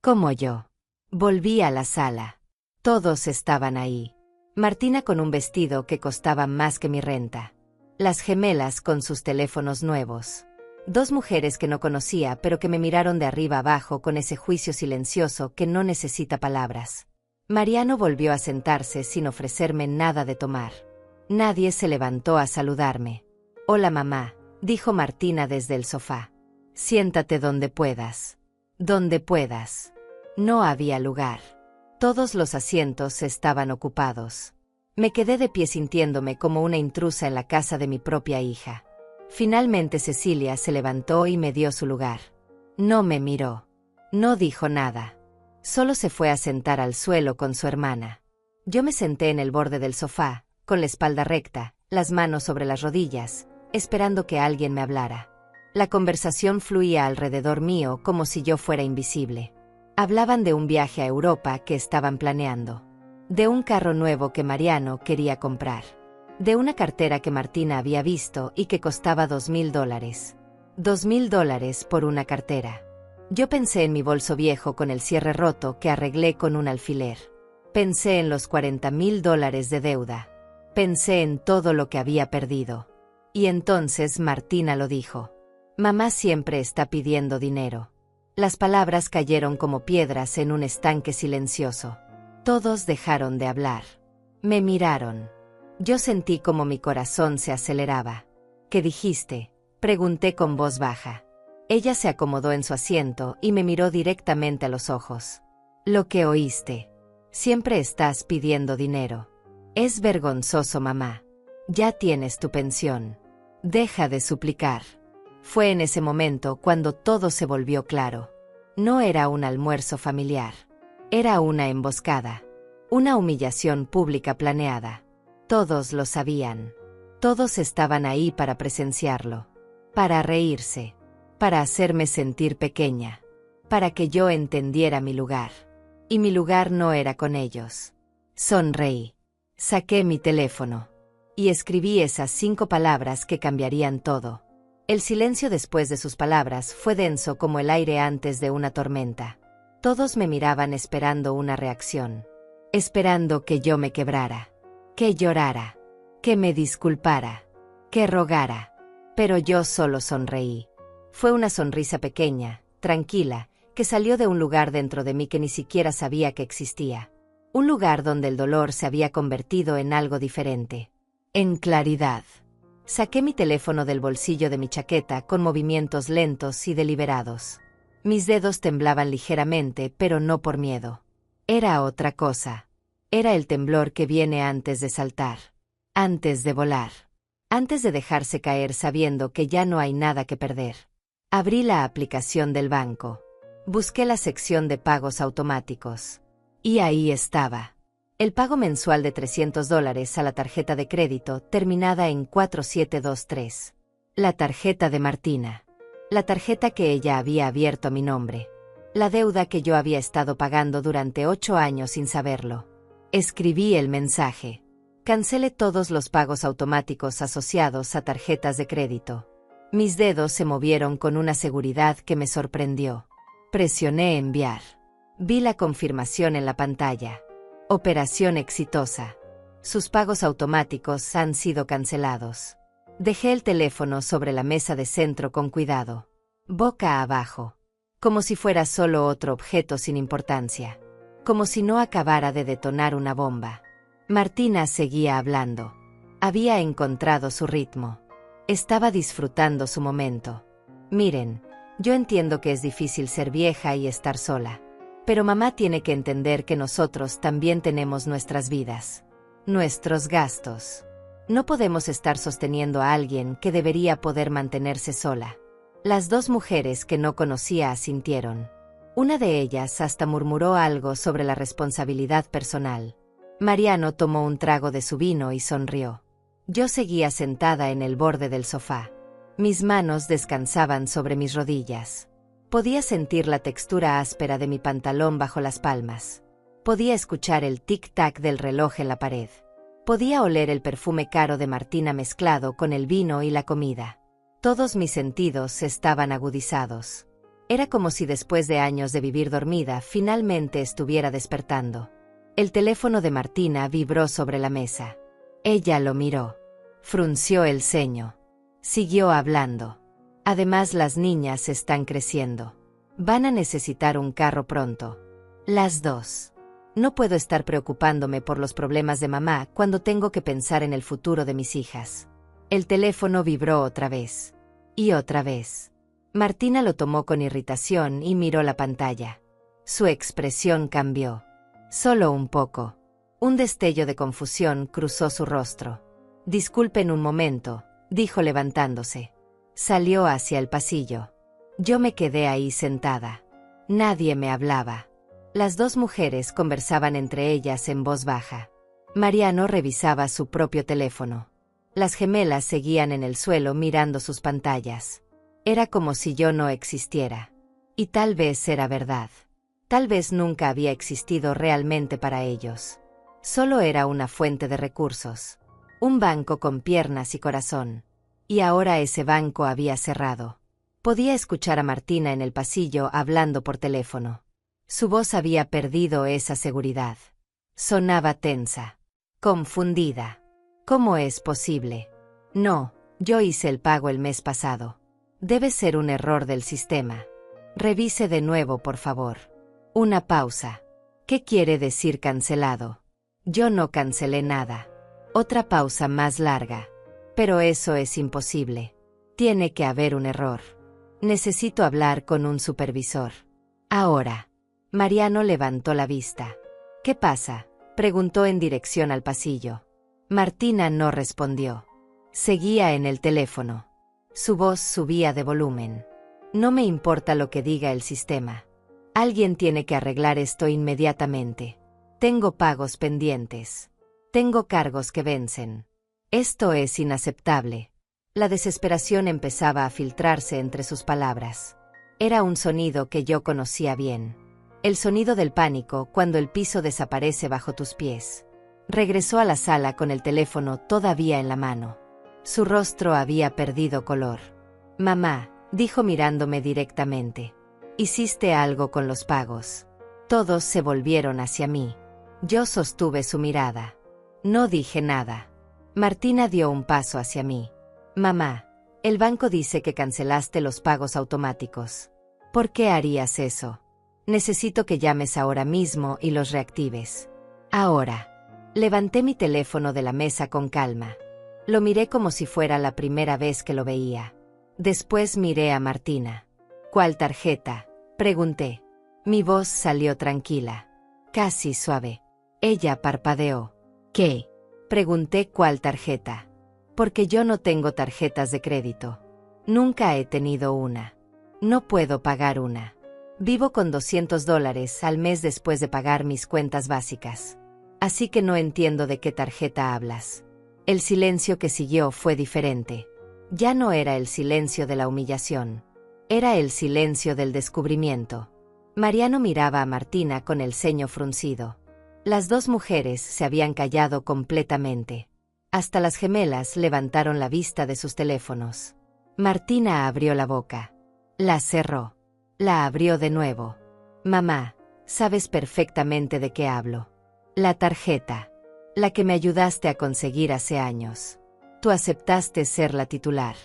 Speaker 1: Como yo. Volví a la sala. Todos estaban ahí. Martina con un vestido que costaba más que mi renta. Las gemelas con sus teléfonos nuevos. Dos mujeres que no conocía pero que me miraron de arriba abajo con ese juicio silencioso que no necesita palabras. Mariano volvió a sentarse sin ofrecerme nada de tomar. Nadie se levantó a saludarme. «Hola mamá», dijo Martina desde el sofá. «Siéntate donde puedas. Donde puedas». No había lugar. Todos los asientos estaban ocupados. Me quedé de pie sintiéndome como una intrusa en la casa de mi propia hija. Finalmente Cecilia se levantó y me dio su lugar. No me miró. No dijo nada. Solo se fue a sentar al suelo con su hermana. Yo me senté en el borde del sofá, con la espalda recta, las manos sobre las rodillas, esperando que alguien me hablara. La conversación fluía alrededor mío como si yo fuera invisible. Hablaban de un viaje a Europa que estaban planeando. De un carro nuevo que Mariano quería comprar. De una cartera que Martina había visto y que costaba $2.000. $2.000 por una cartera. Yo pensé en mi bolso viejo con el cierre roto que arreglé con un alfiler. Pensé en los $40.000 de deuda. Pensé en todo lo que había perdido. Y entonces Martina lo dijo. Mamá siempre está pidiendo dinero. Las palabras cayeron como piedras en un estanque silencioso. Todos dejaron de hablar. Me miraron. Yo sentí como mi corazón se aceleraba. ¿Qué dijiste?, pregunté con voz baja. Ella se acomodó en su asiento y me miró directamente a los ojos. Lo que oíste. Siempre estás pidiendo dinero. Es vergonzoso, mamá. Ya tienes tu pensión. Deja de suplicar. Fue en ese momento cuando todo se volvió claro. No era un almuerzo familiar. Era una emboscada. Una humillación pública planeada. Todos lo sabían. Todos estaban ahí para presenciarlo. Para reírse. Para hacerme sentir pequeña. Para que yo entendiera mi lugar. Y mi lugar no era con ellos. Sonreí. Saqué mi teléfono. Y escribí esas 5 palabras que cambiarían todo. El silencio después de sus palabras fue denso como el aire antes de una tormenta. Todos me miraban esperando una reacción. Esperando que yo me quebrara. Que llorara. Que me disculpara. Que rogara. Pero yo solo sonreí. Fue una sonrisa pequeña, tranquila, que salió de un lugar dentro de mí que ni siquiera sabía que existía. Un lugar donde el dolor se había convertido en algo diferente. En claridad. Saqué mi teléfono del bolsillo de mi chaqueta con movimientos lentos y deliberados. Mis dedos temblaban ligeramente, pero no por miedo. Era otra cosa. Era el temblor que viene antes de saltar. Antes de volar. Antes de dejarse caer sabiendo que ya no hay nada que perder. Abrí la aplicación del banco. Busqué la sección de pagos automáticos. Y ahí estaba. El pago mensual de $300 a la tarjeta de crédito terminada en 4723. La tarjeta de Martina. La tarjeta que ella había abierto a mi nombre. La deuda que yo había estado pagando durante 8 años sin saberlo. Escribí el mensaje. Cancelé todos los pagos automáticos asociados a tarjetas de crédito. Mis dedos se movieron con una seguridad que me sorprendió. Presioné enviar. Vi la confirmación en la pantalla. Operación exitosa. Sus pagos automáticos han sido cancelados. Dejé el teléfono sobre la mesa de centro con cuidado. Boca abajo. Como si fuera solo otro objeto sin importancia. Como si no acabara de detonar una bomba. Martina seguía hablando. Había encontrado su ritmo. Estaba disfrutando su momento. Miren, yo entiendo que es difícil ser vieja y estar sola. Pero mamá tiene que entender que nosotros también tenemos nuestras vidas. Nuestros gastos. No podemos estar sosteniendo a alguien que debería poder mantenerse sola. Las 2 mujeres que no conocía asintieron. Una de ellas hasta murmuró algo sobre la responsabilidad personal. Mariano tomó un trago de su vino y sonrió. Yo seguía sentada en el borde del sofá. Mis manos descansaban sobre mis rodillas. Podía sentir la textura áspera de mi pantalón bajo las palmas. Podía escuchar el tic-tac del reloj en la pared. Podía oler el perfume caro de Martina mezclado con el vino y la comida. Todos mis sentidos estaban agudizados. Era como si después de años de vivir dormida, finalmente estuviera despertando. El teléfono de Martina vibró sobre la mesa. Ella lo miró. Frunció el ceño. Siguió hablando. Además, las niñas están creciendo. Van a necesitar un carro pronto. Las dos. No puedo estar preocupándome por los problemas de mamá cuando tengo que pensar en el futuro de mis hijas. El teléfono vibró otra vez. Y otra vez. Martina lo tomó con irritación y miró la pantalla. Su expresión cambió. Solo un poco. Un destello de confusión cruzó su rostro. «Disculpen un momento», dijo levantándose. Salió hacia el pasillo. Yo me quedé ahí sentada. Nadie me hablaba. Las dos mujeres conversaban entre ellas en voz baja. Mariano revisaba su propio teléfono. Las gemelas seguían en el suelo mirando sus pantallas. Era como si yo no existiera. Y tal vez era verdad. Tal vez nunca había existido realmente para ellos. Solo era una fuente de recursos. Un banco con piernas y corazón. Y ahora ese banco había cerrado. Podía escuchar a Martina en el pasillo hablando por teléfono. Su voz había perdido esa seguridad. Sonaba tensa. Confundida. ¿Cómo es posible? No, yo hice el pago el mes pasado. Debe ser un error del sistema. Revise de nuevo, por favor. Una pausa. ¿Qué quiere decir cancelado? Yo no cancelé nada. Otra pausa más larga. Pero eso es imposible. Tiene que haber un error. Necesito hablar con un supervisor. Ahora. Mariano levantó la vista. ¿Qué pasa?, preguntó en dirección al pasillo. Martina no respondió. Seguía en el teléfono. Su voz subía de volumen. No me importa lo que diga el sistema. Alguien tiene que arreglar esto inmediatamente. Tengo pagos pendientes. Tengo cargos que vencen. Esto es inaceptable. La desesperación empezaba a filtrarse entre sus palabras. Era un sonido que yo conocía bien. El sonido del pánico cuando el piso desaparece bajo tus pies. Regresó a la sala con el teléfono todavía en la mano. Su rostro había perdido color. Mamá, dijo mirándome directamente. Hiciste algo con los pagos. Todos se volvieron hacia mí. Yo sostuve su mirada. No dije nada. Martina dio un paso hacia mí. Mamá, el banco dice que cancelaste los pagos automáticos. ¿Por qué harías eso? Necesito que llames ahora mismo y los reactives. Ahora. Levanté mi teléfono de la mesa con calma. Lo miré como si fuera la primera vez que lo veía. Después miré a Martina. ¿Cuál tarjeta?, pregunté. Mi voz salió tranquila. Casi suave. Ella parpadeó. ¿Qué?, pregunté. ¿Cuál tarjeta? Porque yo no tengo tarjetas de crédito. Nunca he tenido una. No puedo pagar una. Vivo con $200 al mes después de pagar mis cuentas básicas. Así que no entiendo de qué tarjeta hablas. El silencio que siguió fue diferente. Ya no era el silencio de la humillación. Era el silencio del descubrimiento. Mariano miraba a Martina con el ceño fruncido. Las dos mujeres se habían callado completamente. Hasta las gemelas levantaron la vista de sus teléfonos. Martina abrió la boca. La cerró. La abrió de nuevo. Mamá, sabes perfectamente de qué hablo. La tarjeta. La que me ayudaste a conseguir hace años. Tú aceptaste ser la titular.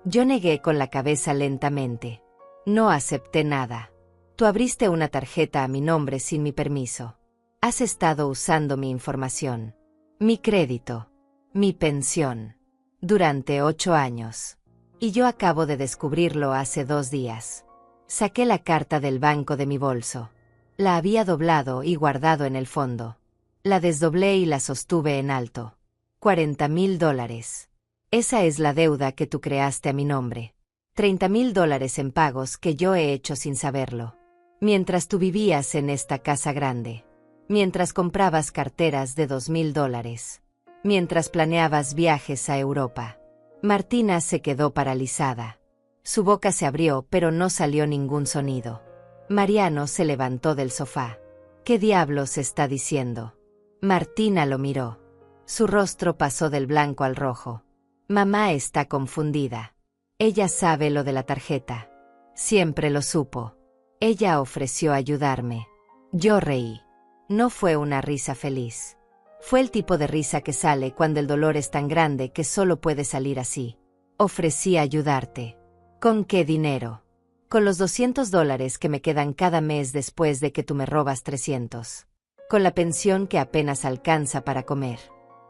Speaker 1: Yo negué con la cabeza lentamente. No acepté nada. Tú abriste una tarjeta a mi nombre sin mi permiso. Has estado usando mi información. Mi crédito. Mi pensión. Durante 8 años. Y yo acabo de descubrirlo hace 2 días. Saqué la carta del banco de mi bolso. La había doblado y guardado en el fondo. La desdoblé y la sostuve en alto. $40,000. Esa es la deuda que tú creaste a mi nombre. $30,000 en pagos que yo he hecho sin saberlo. Mientras tú vivías en esta casa grande. Mientras comprabas carteras de $2,000. Mientras planeabas viajes a Europa. Martina se quedó paralizada. Su boca se abrió pero no salió ningún sonido. Mariano se levantó del sofá. ¿Qué diablos está diciendo? Martina lo miró. Su rostro pasó del blanco al rojo. Mamá está confundida. Ella sabe lo de la tarjeta. Siempre lo supo. Ella ofreció ayudarme. Yo reí. No fue una risa feliz. Fue el tipo de risa que sale cuando el dolor es tan grande que solo puede salir así. Ofrecí ayudarte. ¿Con qué dinero? Con los $200 que me quedan cada mes después de que tú me robas 300. Con la pensión que apenas alcanza para comer.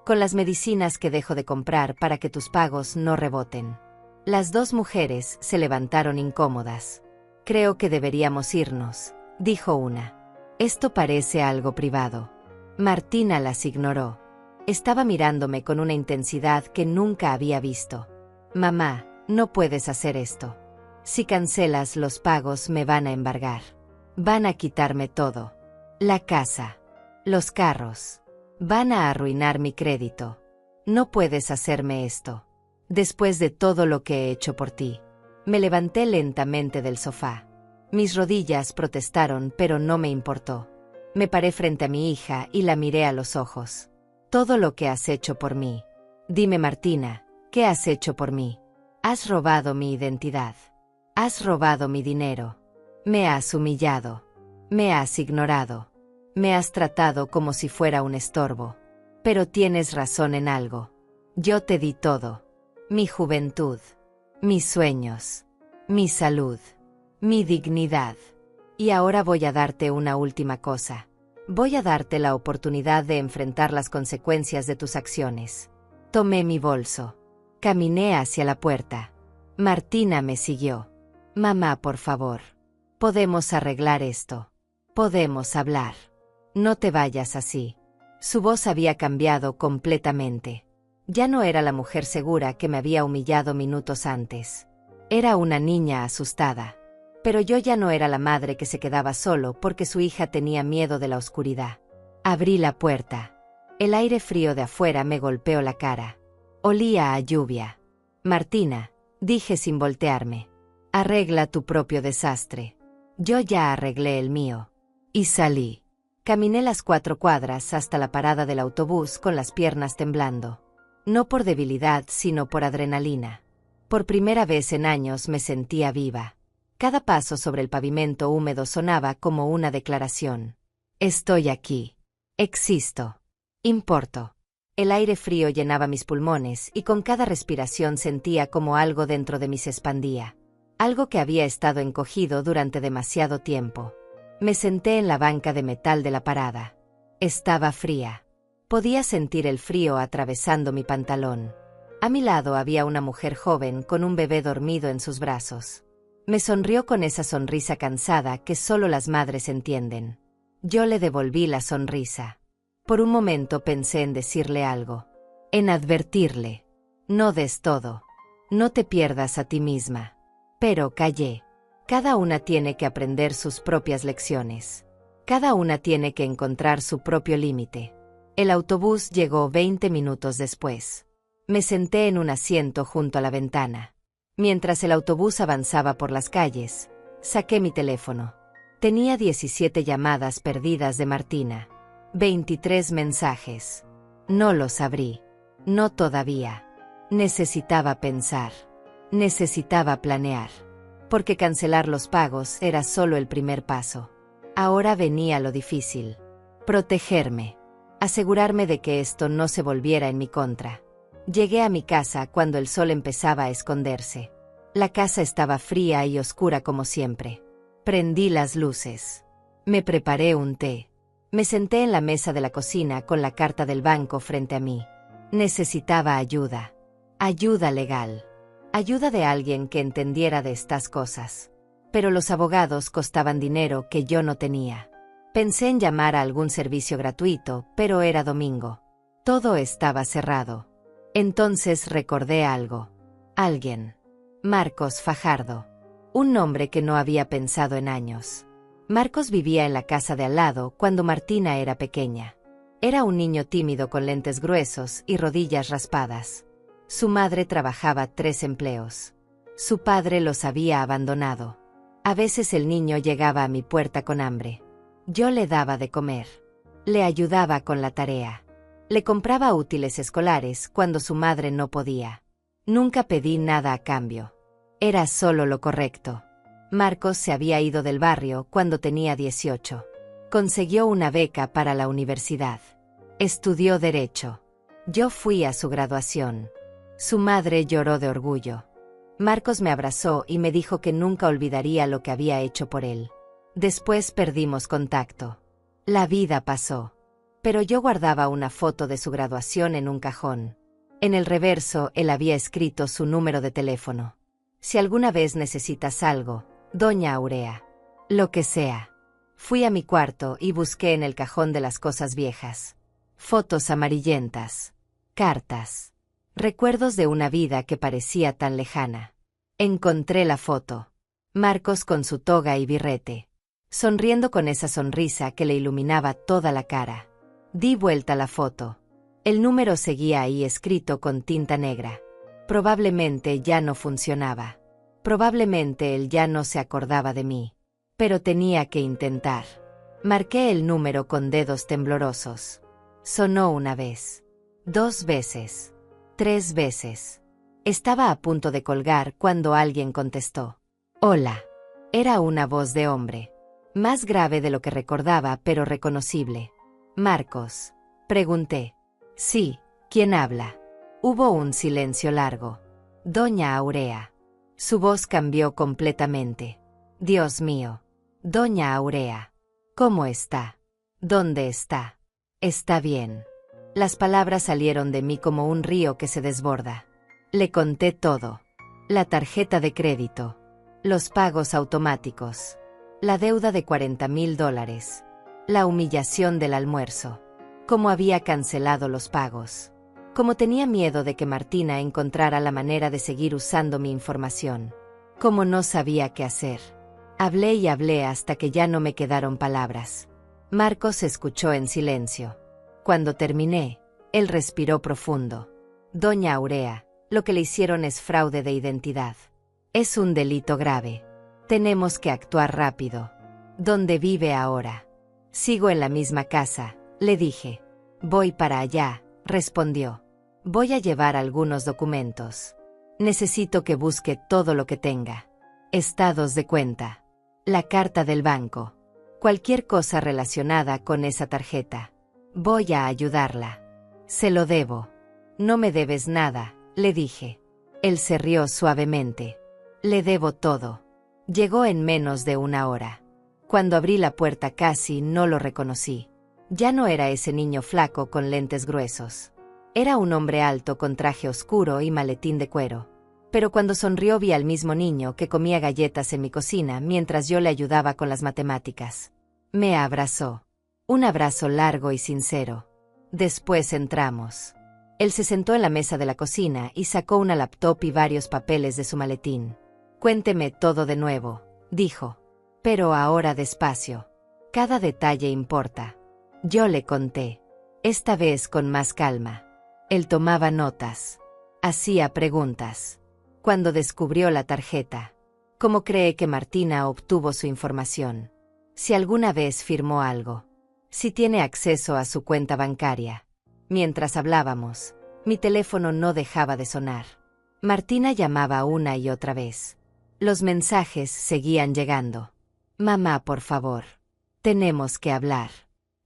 Speaker 1: Con las medicinas que dejo de comprar para que tus pagos no reboten. Las dos mujeres se levantaron incómodas. Creo que deberíamos irnos, dijo una. Esto parece algo privado. Martina las ignoró. Estaba mirándome con una intensidad que nunca había visto. Mamá, no puedes hacer esto. Si cancelas los pagos me van a embargar. Van a quitarme todo. La casa. Los carros. Van a arruinar mi crédito. No puedes hacerme esto. Después de todo lo que he hecho por ti. Me levanté lentamente del sofá. Mis rodillas protestaron, pero no me importó. Me paré frente a mi hija y la miré a los ojos. Todo lo que has hecho por mí. Dime, Martina, ¿qué has hecho por mí? Has robado mi identidad. Has robado mi dinero. Me has humillado. Me has ignorado. Me has tratado como si fuera un estorbo. Pero tienes razón en algo. Yo te di todo. Mi juventud. Mis sueños. Mi salud. Mi dignidad. Y ahora voy a darte una última cosa. Voy a darte la oportunidad de enfrentar las consecuencias de tus acciones. Tomé mi bolso. Caminé hacia la puerta. Martina me siguió. Mamá, por favor. Podemos arreglar esto. Podemos hablar. No te vayas así. Su voz había cambiado completamente. Ya no era la mujer segura que me había humillado minutos antes. Era una niña asustada. Pero yo ya no era la madre que se quedaba solo porque su hija tenía miedo de la oscuridad. Abrí la puerta. El aire frío de afuera me golpeó la cara. Olía a lluvia. Martina, dije sin voltearme. Arregla tu propio desastre. Yo ya arreglé el mío. Y salí. Caminé las 4 cuadras hasta la parada del autobús con las piernas temblando. No por debilidad, sino por adrenalina. Por primera vez en años me sentía viva. Cada paso sobre el pavimento húmedo sonaba como una declaración. Estoy aquí. Existo. Importo. El aire frío llenaba mis pulmones y con cada respiración sentía como algo dentro de mí se expandía. Algo que había estado encogido durante demasiado tiempo. Me senté en la banca de metal de la parada. Estaba fría. Podía sentir el frío atravesando mi pantalón. A mi lado había una mujer joven con un bebé dormido en sus brazos. Me sonrió con esa sonrisa cansada que solo las madres entienden. Yo le devolví la sonrisa. Por un momento pensé en decirle algo. En advertirle. No des todo. No te pierdas a ti misma. Pero callé. Cada una tiene que aprender sus propias lecciones. Cada una tiene que encontrar su propio límite. El autobús llegó 20 minutos después. Me senté en un asiento junto a la ventana. Mientras el autobús avanzaba por las calles, saqué mi teléfono. Tenía 17 llamadas perdidas de Martina. 23 mensajes. No los abrí. No todavía. Necesitaba pensar. Necesitaba planear. Porque cancelar los pagos era solo el primer paso. Ahora venía lo difícil. Protegerme. Asegurarme de que esto no se volviera en mi contra. Llegué a mi casa cuando el sol empezaba a esconderse. La casa estaba fría y oscura como siempre. Prendí las luces. Me preparé un té. Me senté en la mesa de la cocina con la carta del banco frente a mí. Necesitaba ayuda. Ayuda legal. Ayuda de alguien que entendiera de estas cosas. Pero los abogados costaban dinero que yo no tenía. Pensé en llamar a algún servicio gratuito, pero era domingo. Todo estaba cerrado. Entonces recordé algo. Alguien. Marcos Fajardo. Un nombre que no había pensado en años. Marcos vivía en la casa de al lado cuando Martina era pequeña. Era un niño tímido con lentes gruesos y rodillas raspadas. Su madre trabajaba 3 empleos. Su padre los había abandonado. A veces el niño llegaba a mi puerta con hambre. Yo le daba de comer. Le ayudaba con la tarea. Le compraba útiles escolares cuando su madre no podía. Nunca pedí nada a cambio. Era solo lo correcto. Marcos se había ido del barrio cuando tenía 18. Consiguió una beca para la universidad. Estudió Derecho. Yo fui a su graduación. Su madre lloró de orgullo. Marcos me abrazó y me dijo que nunca olvidaría lo que había hecho por él. Después perdimos contacto. La vida pasó. Pero yo guardaba una foto de su graduación en un cajón. En el reverso él había escrito su número de teléfono. Si alguna vez necesitas algo, Doña Aurea. Lo que sea. Fui a mi cuarto y busqué en el cajón de las cosas viejas. Fotos amarillentas. Cartas. Recuerdos de una vida que parecía tan lejana. Encontré la foto. Marcos con su toga y birrete. Sonriendo con esa sonrisa que le iluminaba toda la cara. Di vuelta la foto. El número seguía ahí escrito con tinta negra. Probablemente ya no funcionaba. Probablemente él ya no se acordaba de mí. Pero tenía que intentar. Marqué el número con dedos temblorosos. Sonó una vez. 2 veces. 3 veces. Estaba a punto de colgar cuando alguien contestó. Hola. Era una voz de hombre. Más grave de lo que recordaba, pero reconocible. Marcos. Pregunté. Sí, ¿quién habla? Hubo un silencio largo. Doña Aurea. Su voz cambió completamente. Dios mío. Doña Aurea. ¿Cómo está? ¿Dónde está? Está bien. Las palabras salieron de mí como un río que se desborda. Le conté todo. La tarjeta de crédito. Los pagos automáticos. La deuda de $40,000. La humillación del almuerzo. Cómo había cancelado los pagos. Cómo tenía miedo de que Martina encontrara la manera de seguir usando mi información. Cómo no sabía qué hacer. Hablé y hablé hasta que ya no me quedaron palabras. Marcos escuchó en silencio. Cuando terminé, él respiró profundo. Doña Aurea, lo que le hicieron es fraude de identidad. Es un delito grave. Tenemos que actuar rápido. ¿Dónde vive ahora? Sigo en la misma casa, le dije. Voy para allá, respondió. Voy a llevar algunos documentos. Necesito que busque todo lo que tenga. Estados de cuenta. La carta del banco. Cualquier cosa relacionada con esa tarjeta. Voy a ayudarla. Se lo debo. No me debes nada, le dije. Él se rió suavemente. Le debo todo. Llegó en menos de 1 hora. Cuando abrí la puerta casi no lo reconocí. Ya no era ese niño flaco con lentes gruesos. Era un hombre alto con traje oscuro y maletín de cuero. Pero cuando sonrió vi al mismo niño que comía galletas en mi cocina mientras yo le ayudaba con las matemáticas. Me abrazó. Un abrazo largo y sincero. Después entramos. Él se sentó en la mesa de la cocina y sacó una laptop y varios papeles de su maletín. Cuénteme todo de nuevo, dijo. Pero ahora despacio. Cada detalle importa. Yo le conté. Esta vez con más calma. Él tomaba notas. Hacía preguntas. Cuando descubrió la tarjeta. ¿Cómo cree que Martina obtuvo su información? Si alguna vez firmó algo. Si tiene acceso a su cuenta bancaria. Mientras hablábamos, mi teléfono no dejaba de sonar. Martina llamaba una y otra vez. Los mensajes seguían llegando. Mamá, por favor. Tenemos que hablar.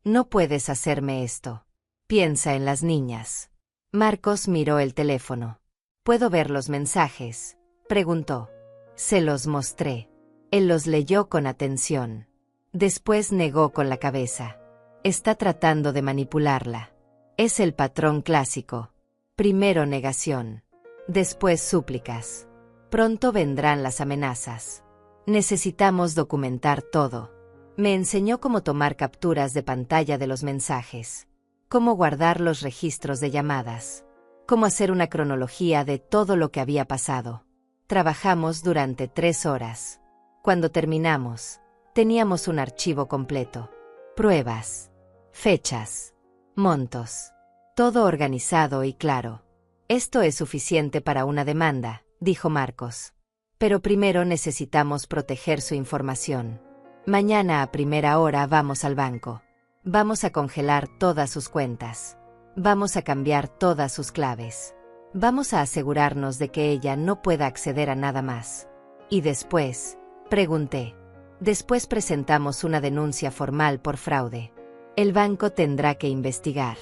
Speaker 1: No puedes hacerme esto. Piensa en las niñas. Marcos miró el teléfono. ¿Puedo ver los mensajes?, preguntó. Se los mostré. Él los leyó con atención. Después negó con la cabeza. Está tratando de manipularla. Es el patrón clásico. Primero negación. Después súplicas. Pronto vendrán las amenazas. Necesitamos documentar todo. Me enseñó cómo tomar capturas de pantalla de los mensajes. Cómo guardar los registros de llamadas. Cómo hacer una cronología de todo lo que había pasado. Trabajamos durante 3 horas. Cuando terminamos, teníamos un archivo completo. Pruebas. Fechas. Montos. Todo organizado y claro. Esto es suficiente para una demanda, dijo Marcos. Pero primero necesitamos proteger su información. Mañana a primera hora vamos al banco. Vamos a congelar todas sus cuentas. Vamos a cambiar todas sus claves. Vamos a asegurarnos de que ella no pueda acceder a nada más. Y después, pregunté. Después presentamos una denuncia formal por fraude. El banco tendrá que investigar.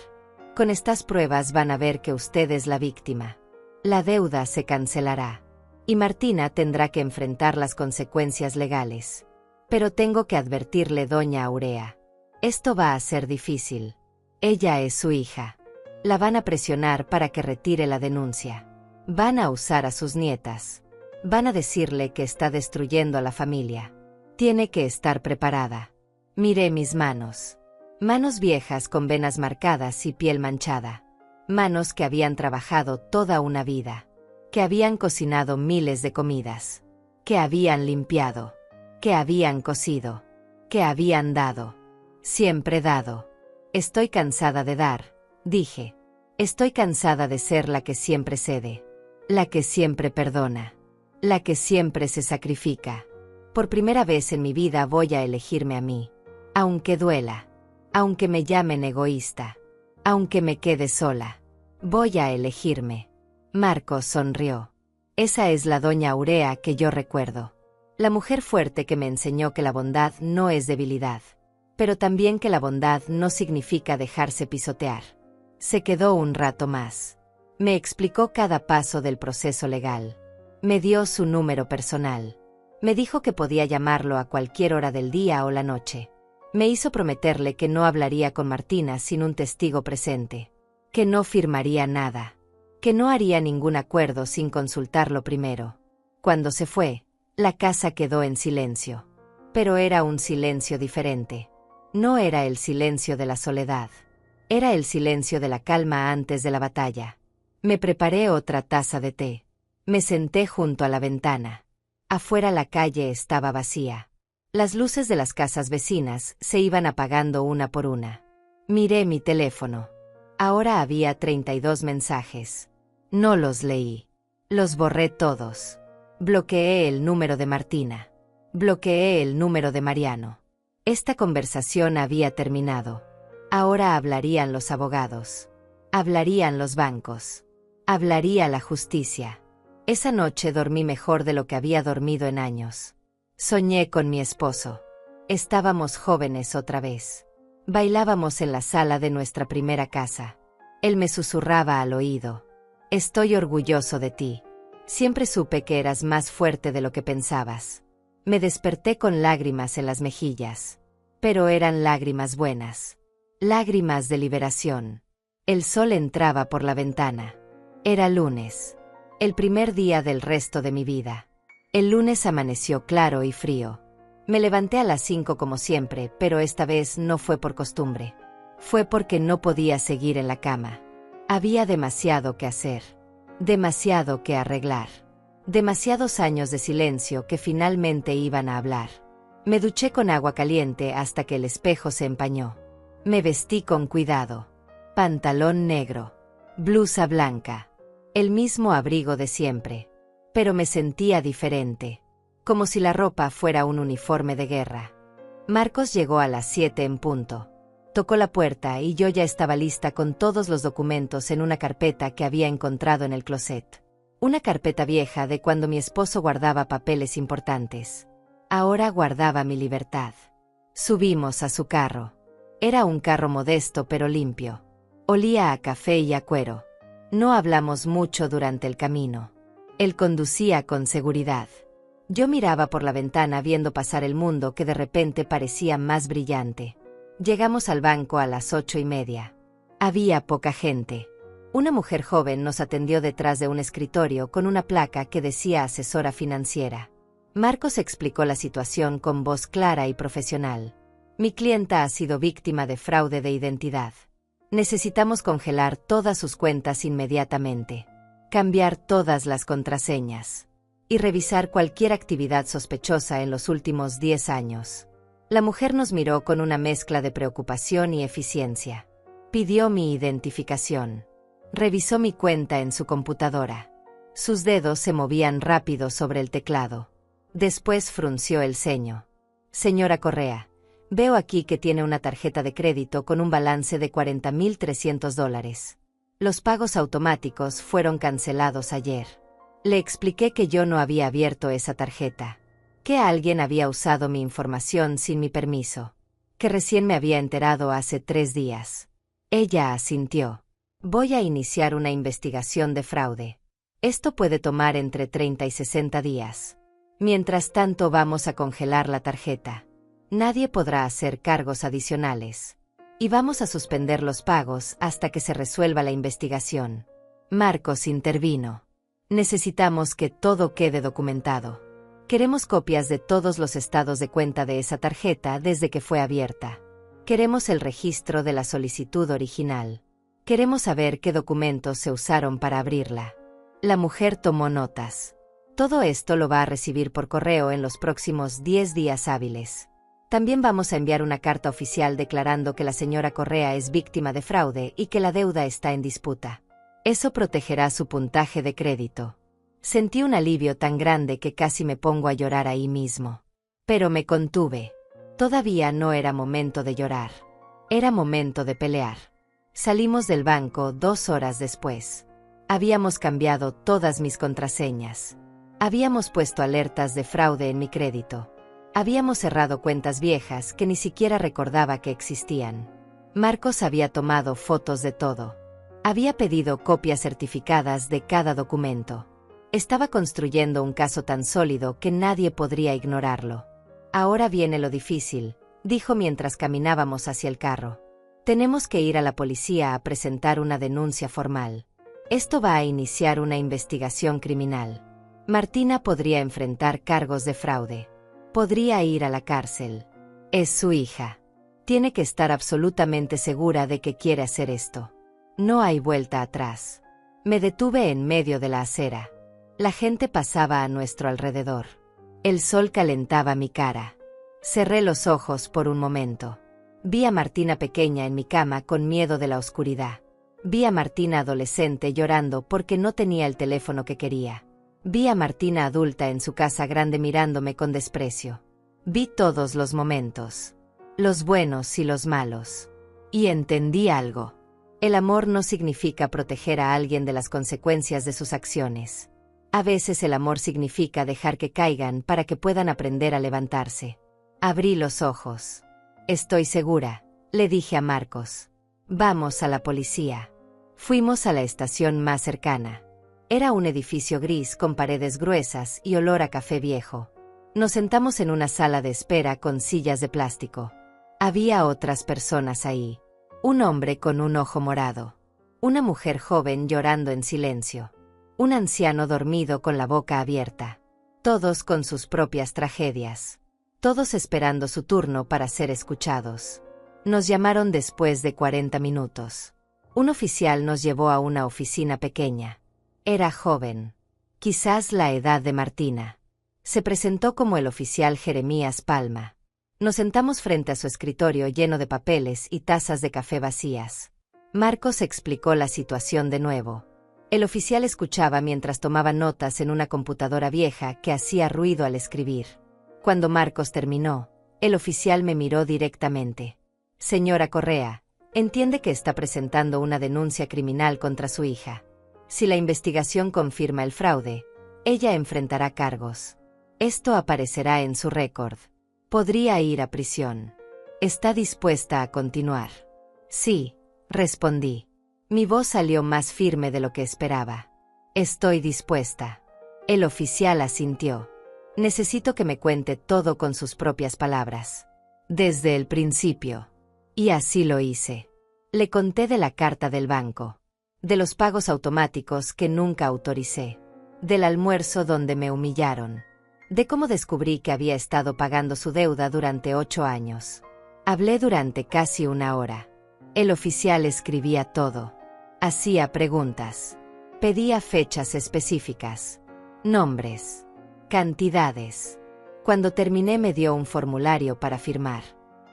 Speaker 1: Con estas pruebas van a ver que usted es la víctima. La deuda se cancelará. Y Martina tendrá que enfrentar las consecuencias legales. Pero tengo que advertirle, doña Aurea. Esto va a ser difícil. Ella es su hija. La van a presionar para que retire la denuncia. Van a usar a sus nietas. Van a decirle que está destruyendo a la familia. Tiene que estar preparada. Miré mis manos. Manos viejas con venas marcadas y piel manchada. Manos que habían trabajado toda una vida. Que habían cocinado miles de comidas. Que habían limpiado. Que habían cosido. Que habían dado. Siempre dado. Estoy cansada de dar, dije. Estoy cansada de ser la que siempre cede. La que siempre perdona. La que siempre se sacrifica. Por primera vez en mi vida voy a elegirme a mí. Aunque duela. Aunque me llamen egoísta. Aunque me quede sola. Voy a elegirme. Marcos sonrió. Esa es la doña Aurea que yo recuerdo. La mujer fuerte que me enseñó que la bondad no es debilidad. Pero también que la bondad no significa dejarse pisotear. Se quedó un rato más. Me explicó cada paso del proceso legal. Me dio su número personal. Me dijo que podía llamarlo a cualquier hora del día o la noche. Me hizo prometerle que no hablaría con Martina sin un testigo presente. Que no firmaría nada. Que no haría ningún acuerdo sin consultarlo primero. Cuando se fue, la casa quedó en silencio. Pero era un silencio diferente. No era el silencio de la soledad. Era el silencio de la calma antes de la batalla. Me preparé otra taza de té. Me senté junto a la ventana. Afuera la calle estaba vacía. Las luces de las casas vecinas se iban apagando una por una. Miré mi teléfono. Ahora había 32 mensajes. No los leí. Los borré todos. Bloqueé el número de Martina. Bloqueé el número de Mariano. Esta conversación había terminado. Ahora hablarían los abogados. Hablarían los bancos. Hablaría la justicia. Esa noche dormí mejor de lo que había dormido en años. Soñé con mi esposo. Estábamos jóvenes otra vez. Bailábamos en la sala de nuestra primera casa. Él me susurraba al oído. Estoy orgulloso de ti. Siempre supe que eras más fuerte de lo que pensabas. Me desperté con lágrimas en las mejillas. Pero eran lágrimas buenas. Lágrimas de liberación. El sol entraba por la ventana. Era lunes. El primer día del resto de mi vida. El lunes amaneció claro y frío. Me levanté a las 5 como siempre, pero esta vez no fue por costumbre. Fue porque no podía seguir en la cama. Había demasiado que hacer. Demasiado que arreglar. Demasiados años de silencio que finalmente iban a hablar. Me duché con agua caliente hasta que el espejo se empañó. Me vestí con cuidado. Pantalón negro. Blusa blanca. El mismo abrigo de siempre. Pero me sentía diferente. Como si la ropa fuera un uniforme de guerra. Marcos llegó a las 7 en punto. Tocó la puerta y yo ya estaba lista con todos los documentos en una carpeta que había encontrado en el closet. Una carpeta vieja de cuando mi esposo guardaba papeles importantes. Ahora guardaba mi libertad. Subimos a su carro. Era un carro modesto pero limpio. Olía a café y a cuero. No hablamos mucho durante el camino. Él conducía con seguridad. Yo miraba por la ventana viendo pasar el mundo que de repente parecía más brillante. Llegamos al banco a las 8:30. Había poca gente. Una mujer joven nos atendió detrás de un escritorio con una placa que decía asesora financiera. Marcos explicó la situación con voz clara y profesional. Mi clienta ha sido víctima de fraude de identidad. Necesitamos congelar todas sus cuentas inmediatamente. Cambiar todas las contraseñas. Y revisar cualquier actividad sospechosa en los últimos 10 años. La mujer nos miró con una mezcla de preocupación y eficiencia. Pidió mi identificación. Revisó mi cuenta en su computadora. Sus dedos se movían rápido sobre el teclado. Después frunció el ceño. Señora Correa, Veo aquí que tiene una tarjeta de crédito con un balance de $40,300. Los pagos automáticos fueron cancelados ayer. Le expliqué que yo no había abierto esa tarjeta, que alguien había usado mi información sin mi permiso, que recién me había enterado hace 3 días. Ella asintió. Voy a iniciar una investigación de fraude. Esto puede tomar entre 30 y 60 días. Mientras tanto vamos a congelar la tarjeta. Nadie podrá hacer cargos adicionales. Y vamos a suspender los pagos hasta que se resuelva la investigación. Marcos intervino. Necesitamos que todo quede documentado. Queremos copias de todos los estados de cuenta de esa tarjeta desde que fue abierta. Queremos el registro de la solicitud original. Queremos saber qué documentos se usaron para abrirla. La mujer tomó notas. Todo esto lo va a recibir por correo en los próximos 10 días hábiles. También vamos a enviar una carta oficial declarando que la señora Correa es víctima de fraude y que la deuda está en disputa. Eso protegerá su puntaje de crédito. Sentí un alivio tan grande que casi me pongo a llorar ahí mismo. Pero me contuve. Todavía no era momento de llorar. Era momento de pelear. Salimos del banco 2 horas después. Habíamos cambiado todas mis contraseñas. Habíamos puesto alertas de fraude en mi crédito. Habíamos cerrado cuentas viejas que ni siquiera recordaba que existían. Marcos había tomado fotos de todo. Había pedido copias certificadas de cada documento. Estaba construyendo un caso tan sólido que nadie podría ignorarlo. Ahora viene lo difícil, dijo mientras caminábamos hacia el carro. Tenemos que ir a la policía a presentar una denuncia formal. Esto va a iniciar una investigación criminal. Martina podría enfrentar cargos de fraude. Podría ir a la cárcel. Es su hija. Tiene que estar absolutamente segura de que quiere hacer esto. No hay vuelta atrás. Me detuve en medio de la acera. La gente pasaba a nuestro alrededor. El sol calentaba mi cara. Cerré los ojos por un momento. Vi a Martina pequeña en mi cama con miedo de la oscuridad. Vi a Martina adolescente llorando porque no tenía el teléfono que quería. Vi a Martina adulta en su casa grande mirándome con desprecio. Vi todos los momentos, los buenos y los malos. Y entendí algo. El amor no significa proteger a alguien de las consecuencias de sus acciones. A veces el amor significa dejar que caigan para que puedan aprender a levantarse. Abrí los ojos. Estoy segura, le dije a Marcos. Vamos a la policía. Fuimos a la estación más cercana. Era un edificio gris con paredes gruesas y olor a café viejo. Nos sentamos en una sala de espera con sillas de plástico. Había otras personas ahí. Un hombre con un ojo morado. Una mujer joven llorando en silencio. Un anciano dormido con la boca abierta. Todos con sus propias tragedias. Todos esperando su turno para ser escuchados. Nos llamaron después de 40 minutos. Un oficial nos llevó a una oficina pequeña. Era joven. Quizás la edad de Martina. Se presentó como el oficial Jeremías Palma. Nos sentamos frente a su escritorio lleno de papeles y tazas de café vacías. Marcos explicó la situación de nuevo. El oficial escuchaba mientras tomaba notas en una computadora vieja que hacía ruido al escribir. Cuando Marcos terminó, el oficial me miró directamente. Señora Correa, entiende que está presentando una denuncia criminal contra su hija. Si la investigación confirma el fraude, ella enfrentará cargos. Esto aparecerá en su récord. Podría ir a prisión. ¿Está dispuesta a continuar? Sí, respondí. Mi voz salió más firme de lo que esperaba. Estoy dispuesta. El oficial asintió. Necesito que me cuente todo con sus propias palabras. Desde el principio. Y así lo hice. Le conté de la carta del banco. De los pagos automáticos que nunca autoricé. Del almuerzo donde me humillaron. De cómo descubrí que había estado pagando su deuda durante 8 años. Hablé durante casi 1 hora. El oficial escribía todo. Hacía preguntas. Pedía fechas específicas. Nombres. Cantidades. Cuando terminé me dio un formulario para firmar.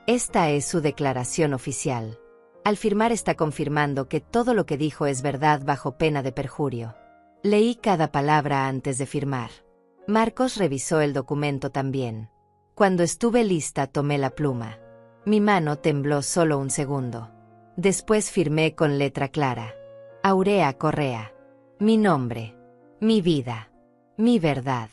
Speaker 1: Esta es su declaración oficial. Al firmar está confirmando que todo lo que dijo es verdad bajo pena de perjurio. Leí cada palabra antes de firmar. Marcos revisó el documento también. Cuando estuve lista tomé la pluma. Mi mano tembló solo un segundo. Después firmé con letra clara. Aurea Correa. Mi nombre. Mi vida. Mi verdad.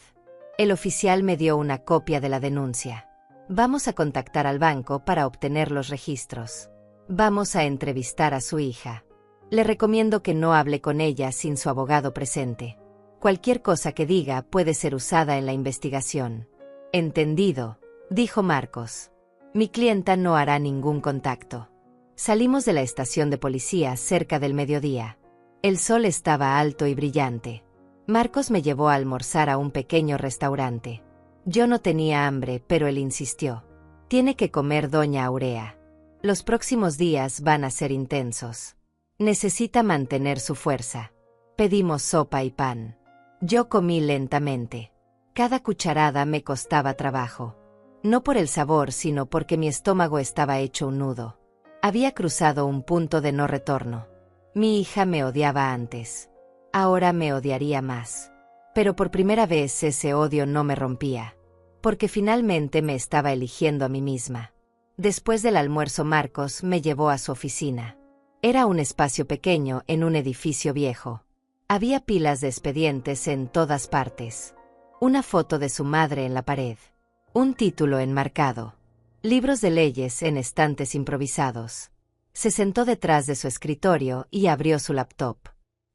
Speaker 1: El oficial me dio una copia de la denuncia. Vamos a contactar al banco para obtener los registros. Vamos a entrevistar a su hija. Le recomiendo que no hable con ella sin su abogado presente. Cualquier cosa que diga puede ser usada en la investigación. Entendido, dijo Marcos. Mi clienta no hará ningún contacto. Salimos de la estación de policía cerca del mediodía. El sol estaba alto y brillante. Marcos me llevó a almorzar a un pequeño restaurante. Yo no tenía hambre, pero él insistió. Tiene que comer, doña Aurea. Los próximos días van a ser intensos. Necesita mantener su fuerza. Pedimos sopa y pan. Yo comí lentamente. Cada cucharada me costaba trabajo. No por el sabor, sino porque mi estómago estaba hecho un nudo. Había cruzado un punto de no retorno. Mi hija me odiaba antes. Ahora me odiaría más. Pero por primera vez ese odio no me rompía. Porque finalmente me estaba eligiendo a mí misma. Después del almuerzo, Marcos me llevó a su oficina. Era un espacio pequeño en un edificio viejo. Había pilas de expedientes en todas partes. Una foto de su madre en la pared. Un título enmarcado. Libros de leyes en estantes improvisados. Se sentó detrás de su escritorio y abrió su laptop.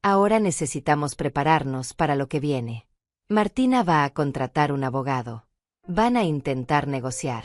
Speaker 1: Ahora necesitamos prepararnos para lo que viene. Martina va a contratar un abogado. Van a intentar negociar.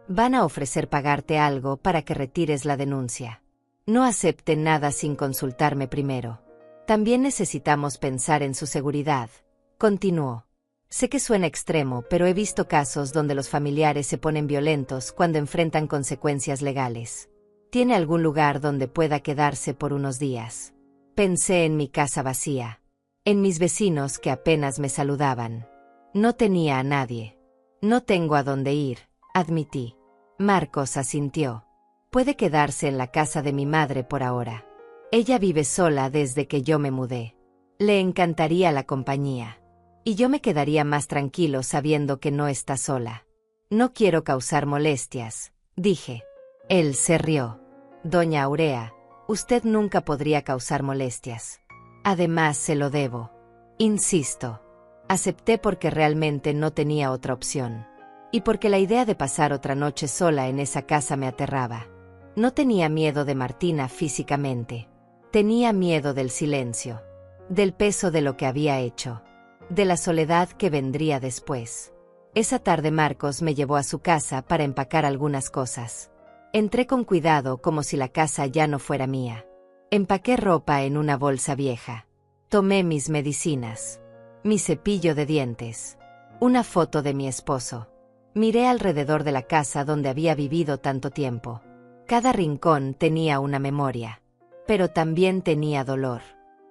Speaker 1: Van a ofrecer pagarte algo para que retires la denuncia. No acepte nada sin consultarme primero. También necesitamos pensar en su seguridad, continuó. Sé que suena extremo, pero he visto casos donde los familiares se ponen violentos cuando enfrentan consecuencias legales. ¿Tiene algún lugar donde pueda quedarse por unos días? Pensé en mi casa vacía, en mis vecinos que apenas me saludaban. No tenía a nadie. No tengo a dónde ir, admití. Marcos asintió. Puede quedarse en la casa de mi madre por ahora. Ella vive sola desde que yo me mudé. Le encantaría la compañía. Y yo me quedaría más tranquilo sabiendo que no está sola. No quiero causar molestias, dije. Él se rió. Doña Aurea, usted nunca podría causar molestias. Además, se lo debo. Insisto. Acepté porque realmente no tenía otra opción. Y porque la idea de pasar otra noche sola en esa casa me aterraba. No tenía miedo de Martina físicamente. Tenía miedo del silencio. Del peso de lo que había hecho. De la soledad que vendría después. Esa tarde Marcos me llevó a su casa para empacar algunas cosas. Entré con cuidado como si la casa ya no fuera mía. Empaqué ropa en una bolsa vieja. Tomé mis medicinas. Mi cepillo de dientes. Una foto de mi esposo. Miré alrededor de la casa donde había vivido tanto tiempo. Cada rincón tenía una memoria. Pero también tenía dolor.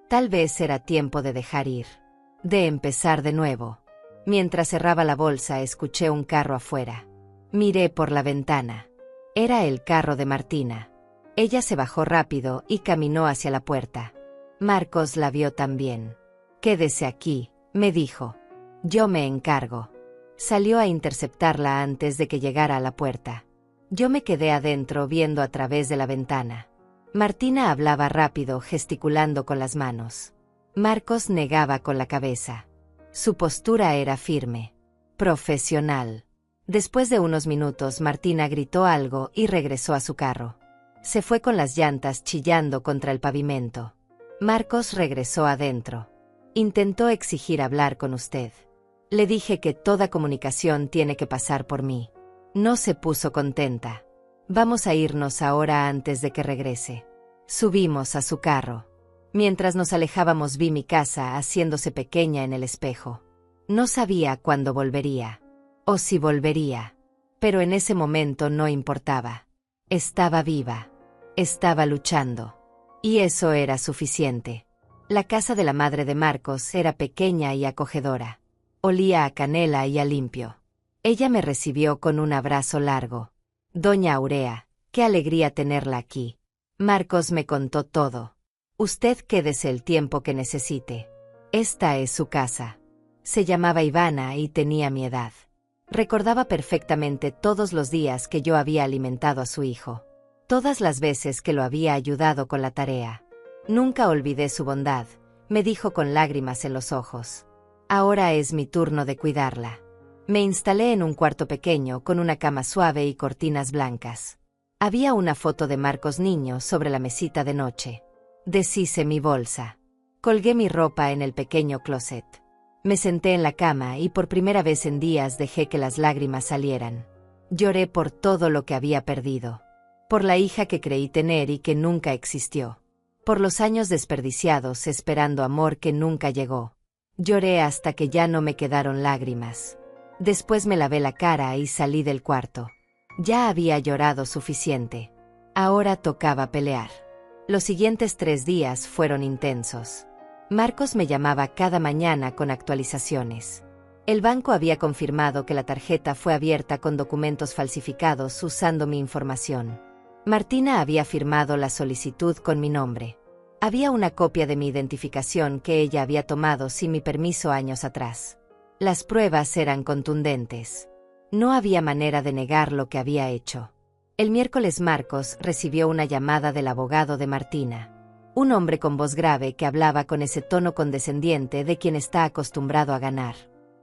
Speaker 1: Tal vez era tiempo de dejar ir. De empezar de nuevo. Mientras cerraba la bolsa escuché un carro afuera. Miré por la ventana. Era el carro de Martina. Ella se bajó rápido y caminó hacia la puerta. Marcos la vio también. Quédese aquí, me dijo. Yo me encargo. Salió a interceptarla antes de que llegara a la puerta. Yo me quedé adentro viendo a través de la ventana. Martina hablaba rápido, gesticulando con las manos. Marcos negaba con la cabeza. Su postura era firme. Profesional. Después de unos minutos Martina gritó algo y regresó a su carro. Se fue con las llantas chillando contra el pavimento. Marcos regresó adentro. Intentó exigir hablar con usted. Le dije que toda comunicación tiene que pasar por mí. No se puso contenta. Vamos a irnos ahora antes de que regrese. Subimos a su carro. Mientras nos alejábamos vi mi casa haciéndose pequeña en el espejo. No sabía cuándo volvería. O si volvería. Pero en ese momento no importaba. Estaba viva. Estaba luchando. Y eso era suficiente. La casa de la madre de Marcos era pequeña y acogedora. Olía a canela y a limpio. Ella me recibió con un abrazo largo. Doña Aurea, qué alegría tenerla aquí. Marcos me contó todo. Usted quédese el tiempo que necesite. Esta es su casa. Se llamaba Ivana y tenía mi edad. Recordaba perfectamente todos los días que yo había alimentado a su hijo. Todas las veces que lo había ayudado con la tarea. Nunca olvidé su bondad, me dijo con lágrimas en los ojos. Ahora es mi turno de cuidarla. Me instalé en un cuarto pequeño con una cama suave y cortinas blancas. Había una foto de Marcos niño sobre la mesita de noche. Deshice mi bolsa. Colgué mi ropa en el pequeño closet. Me senté en la cama y por primera vez en días dejé que las lágrimas salieran. Lloré por todo lo que había perdido. Por la hija que creí tener y que nunca existió. Por los años desperdiciados esperando amor que nunca llegó. Lloré hasta que ya no me quedaron lágrimas. Después me lavé la cara y salí del cuarto. Ya había llorado suficiente. Ahora tocaba pelear. Los siguientes 3 días fueron intensos. Marcos me llamaba cada mañana con actualizaciones. El banco había confirmado que la tarjeta fue abierta con documentos falsificados usando mi información. Martina había firmado la solicitud con mi nombre. Había una copia de mi identificación que ella había tomado sin mi permiso años atrás. Las pruebas eran contundentes. No había manera de negar lo que había hecho. El miércoles Marcos recibió una llamada del abogado de Martina. Un hombre con voz grave que hablaba con ese tono condescendiente de quien está acostumbrado a ganar.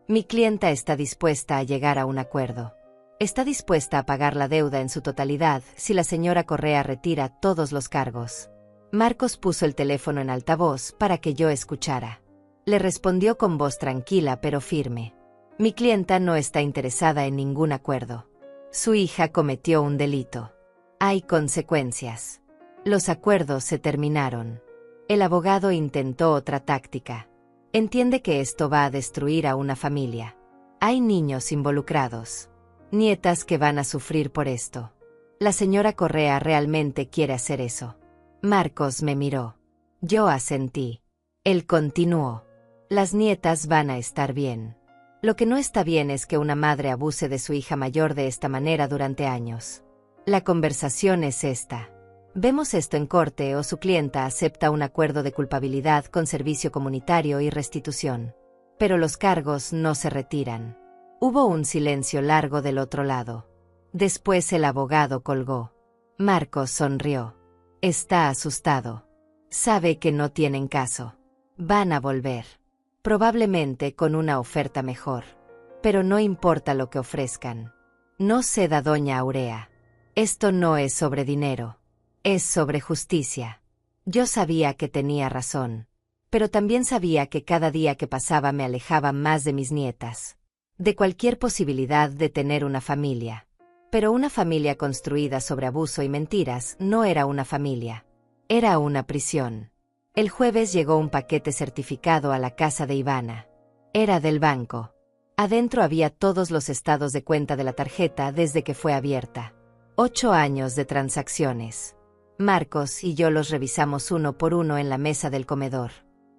Speaker 1: Mi clienta está dispuesta a llegar a un acuerdo. Está dispuesta a pagar la deuda en su totalidad si la señora Correa retira todos los cargos. Marcos puso el teléfono en altavoz para que yo escuchara. Le respondió con voz tranquila pero firme. Mi clienta no está interesada en ningún acuerdo. Su hija cometió un delito. Hay consecuencias. Los acuerdos se terminaron. El abogado intentó otra táctica. Entiende que esto va a destruir a una familia. Hay niños involucrados. Nietas que van a sufrir por esto. La señora Correa realmente quiere hacer eso. Marcos me miró. Yo asentí. Él continuó. Las nietas van a estar bien. Lo que no está bien es que una madre abuse de su hija mayor de esta manera durante años. La conversación es esta. Vemos esto en corte o su clienta acepta un acuerdo de culpabilidad con servicio comunitario y restitución. Pero los cargos no se retiran. Hubo un silencio largo del otro lado. Después el abogado colgó. Marcos sonrió. Está asustado. Sabe que no tienen caso. Van a volver. Probablemente con una oferta mejor. Pero no importa lo que ofrezcan. No ceda, doña Aurea. Esto no es sobre dinero. Es sobre justicia. Yo sabía que tenía razón. Pero también sabía que cada día que pasaba me alejaba más de mis nietas. De cualquier posibilidad de tener una familia. Pero una familia construida sobre abuso y mentiras no era una familia. Era una prisión. El jueves llegó un paquete certificado a la casa de Ivana. Era del banco. Adentro había todos los estados de cuenta de la tarjeta desde que fue abierta. 8 años de transacciones. Marcos y yo los revisamos uno por uno en la mesa del comedor.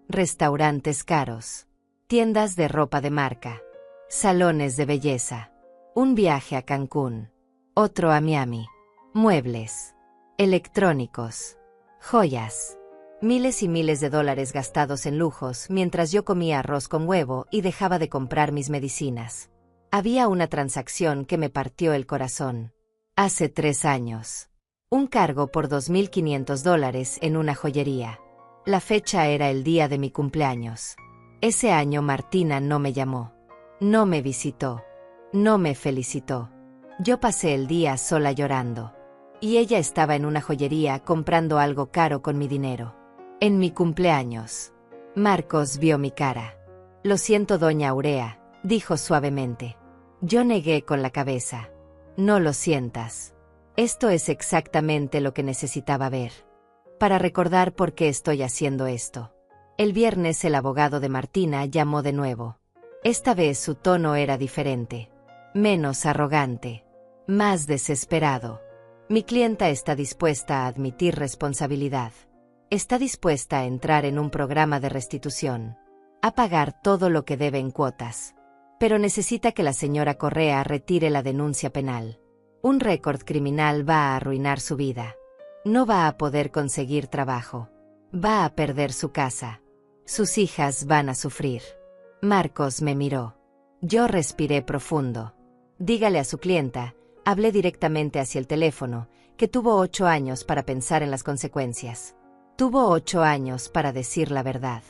Speaker 1: Restaurantes caros. Tiendas de ropa de marca. Salones de belleza. Un viaje a Cancún. Otro a Miami. Muebles. Electrónicos. Joyas. Miles y miles de dólares gastados en lujos mientras yo comía arroz con huevo y dejaba de comprar mis medicinas. Había una transacción que me partió el corazón. Hace 3 años. Un cargo por $2,500 en una joyería. La fecha era el día de mi cumpleaños. Ese año Martina no me llamó. No me visitó. No me felicitó. Yo pasé el día sola llorando. Y ella estaba en una joyería comprando algo caro con mi dinero. En mi cumpleaños. Marcos vio mi cara. Lo siento, doña Aurea, dijo suavemente. Yo negué con la cabeza. No lo sientas. Esto es exactamente lo que necesitaba ver. Para recordar por qué estoy haciendo esto. El viernes el abogado de Martina llamó de nuevo. Esta vez su tono era diferente. Menos arrogante. Más desesperado. Mi clienta está dispuesta a admitir responsabilidad. Está dispuesta a entrar en un programa de restitución. A pagar todo lo que debe en cuotas. Pero necesita que la señora Correa retire la denuncia penal. Un récord criminal va a arruinar su vida. No va a poder conseguir trabajo. Va a perder su casa. Sus hijas van a sufrir. Marcos me miró. Yo respiré profundo. Dígale a su clienta, hablé directamente hacia el teléfono, que tuvo 8 años para pensar en las consecuencias. Tuvo 8 años para decir la verdad,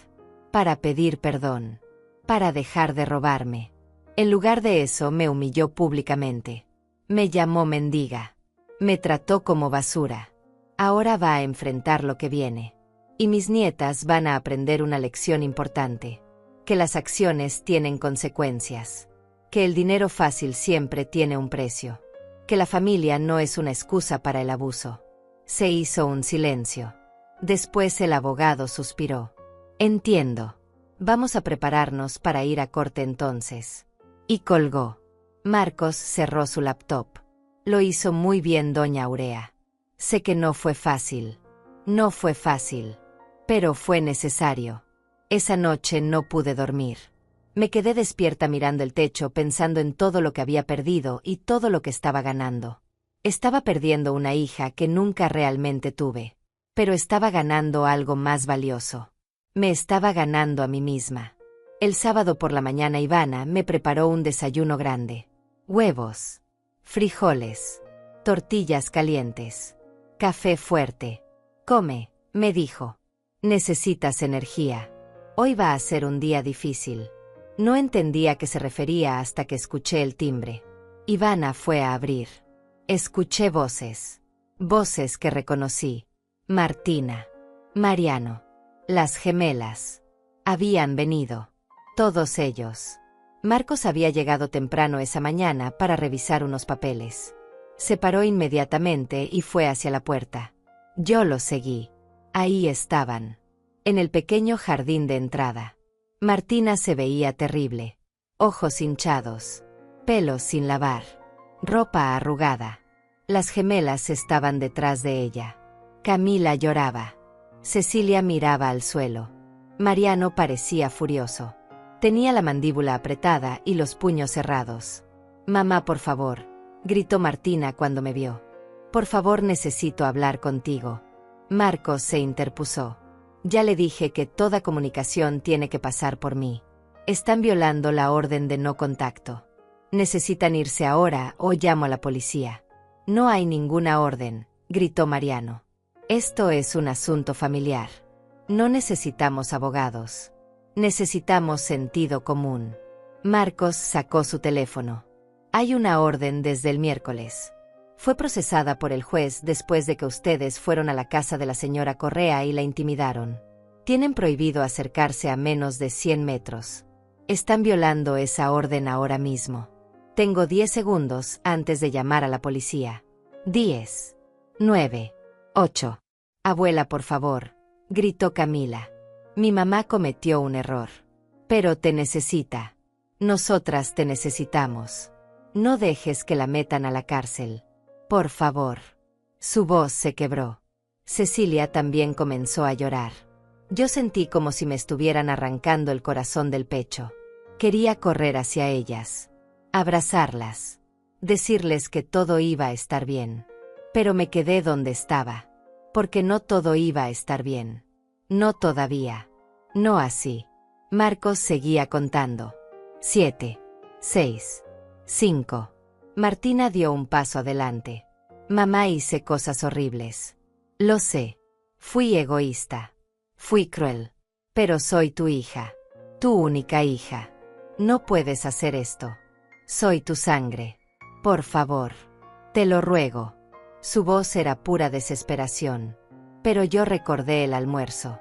Speaker 1: para pedir perdón, para dejar de robarme. En lugar de eso me humilló públicamente. Me llamó mendiga. Me trató como basura. Ahora va a enfrentar lo que viene. Y mis nietas van a aprender una lección importante. Que las acciones tienen consecuencias. Que el dinero fácil siempre tiene un precio. Que la familia no es una excusa para el abuso. Se hizo un silencio. Después el abogado suspiró. Entiendo. Vamos a prepararnos para ir a corte entonces. Y colgó. Marcos cerró su laptop. Lo hizo muy bien, doña Aurea. Sé que no fue fácil. No fue fácil. Pero fue necesario. Esa noche no pude dormir. Me quedé despierta mirando el techo pensando en todo lo que había perdido y todo lo que estaba ganando. Estaba perdiendo una hija que nunca realmente tuve. Pero estaba ganando algo más valioso. Me estaba ganando a mí misma. El sábado por la mañana Ivana me preparó un desayuno grande. Huevos, frijoles, tortillas calientes, café fuerte. Come, me dijo. Necesitas energía. Hoy va a ser un día difícil. No entendí a qué se refería hasta que escuché el timbre. Ivana fue a abrir. Escuché voces. Voces que reconocí. Martina. Mariano. Las gemelas. Habían venido. Todos ellos. Marcos había llegado temprano esa mañana para revisar unos papeles. Se paró inmediatamente y fue hacia la puerta. Yo lo seguí. Ahí estaban. En el pequeño jardín de entrada. Martina se veía terrible. Ojos hinchados. Pelos sin lavar. Ropa arrugada. Las gemelas estaban detrás de ella. Camila lloraba. Cecilia miraba al suelo. Mariano parecía furioso. Tenía la mandíbula apretada y los puños cerrados. Mamá, por favor, gritó Martina cuando me vio. Por favor, necesito hablar contigo. Marcos se interpuso. Ya le dije que toda comunicación tiene que pasar por mí. Están violando la orden de no contacto. Necesitan irse ahora o llamo a la policía. No hay ninguna orden, gritó Mariano. Esto es un asunto familiar. No necesitamos abogados. Necesitamos sentido común. Marcos sacó su teléfono. Hay una orden desde el miércoles. Fue procesada por el juez después de que ustedes fueron a la casa de la señora Correa y la intimidaron. Tienen prohibido acercarse a menos de 100 metros. Están violando esa orden ahora mismo. Tengo 10 segundos antes de llamar a la policía. 10, 9, 8. Abuela, por favor, gritó Camila. Mi mamá cometió un error. Pero te necesita. Nosotras te necesitamos. No dejes que la metan a la cárcel. Por favor. Su voz se quebró. Cecilia también comenzó a llorar. Yo sentí como si me estuvieran arrancando el corazón del pecho. Quería correr hacia ellas. Abrazarlas. Decirles que todo iba a estar bien. Pero me quedé donde estaba. Porque no todo iba a estar bien. No todavía. No así. Marcos seguía contando. 7, 6, 5. Martina dio un paso adelante. Mamá, hice cosas horribles. Lo sé. Fui egoísta. Fui cruel. Pero soy tu hija. Tu única hija. No puedes hacer esto. Soy tu sangre. Por favor. Te lo ruego. Su voz era pura desesperación. Pero yo recordé el almuerzo.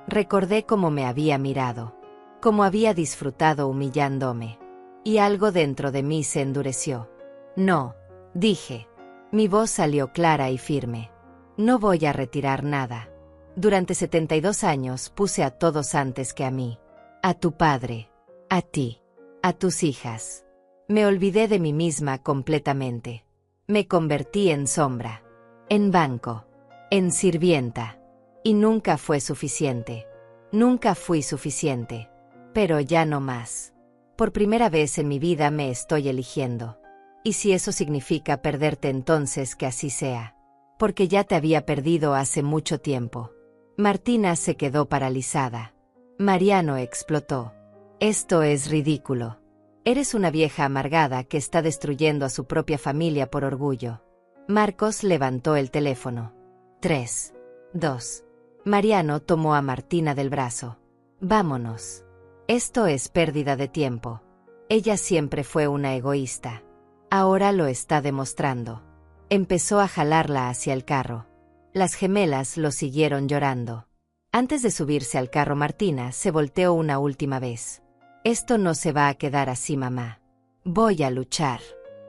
Speaker 1: Recordé cómo me había mirado. Cómo había disfrutado humillándome. Y algo dentro de mí se endureció. No, dije. Mi voz salió clara y firme. No voy a retirar nada. Durante 72 años puse a todos antes que a mí. A tu padre. A ti. A tus hijas. Me olvidé de mí misma completamente. Me convertí en sombra. En banco. En sirvienta. Y nunca fue suficiente. Nunca fui suficiente. Pero ya no más. Por primera vez en mi vida me estoy eligiendo. Y si eso significa perderte, entonces que así sea. Porque ya te había perdido hace mucho tiempo. Martina se quedó paralizada. Mariano explotó. Esto es ridículo. Eres una vieja amargada que está destruyendo a su propia familia por orgullo. Marcos levantó el teléfono. 3, 2. Mariano tomó a Martina del brazo. Vámonos. Esto es pérdida de tiempo. Ella siempre fue una egoísta. Ahora lo está demostrando. Empezó a jalarla hacia el carro. Las gemelas lo siguieron llorando. Antes de subirse al carro, Martina se volteó una última vez. Esto no se va a quedar así, mamá. Voy a luchar.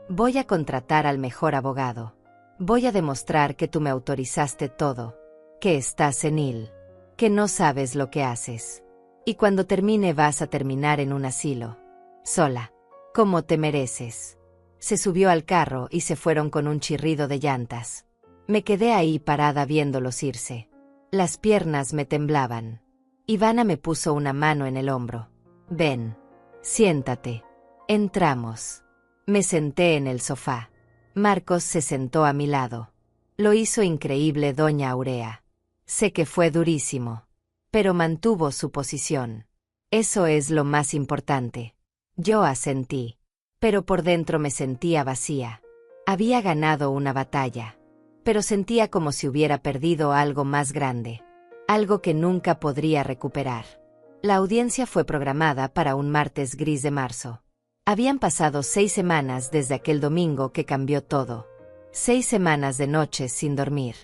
Speaker 1: Voy a contratar al mejor abogado. Voy a demostrar que tú me autorizaste todo. Que estás senil. Que no sabes lo que haces. Y cuando termine vas a terminar en un asilo. Sola. Como te mereces. Se subió al carro y se fueron con un chirrido de llantas. Me quedé ahí parada viéndolos irse. Las piernas me temblaban. Ivana me puso una mano en el hombro. Ven. Siéntate. Entramos. Me senté en el sofá. Marcos se sentó a mi lado. Lo hizo increíble, doña Aurea. Sé que fue durísimo. Pero mantuvo su posición. Eso es lo más importante. Yo asentí. Pero por dentro me sentía vacía. Había ganado una batalla. Pero sentía como si hubiera perdido algo más grande. Algo que nunca podría recuperar. La audiencia fue programada para un martes gris de marzo. Habían pasado 6 semanas desde aquel domingo que cambió todo. 6 semanas de noches sin dormir.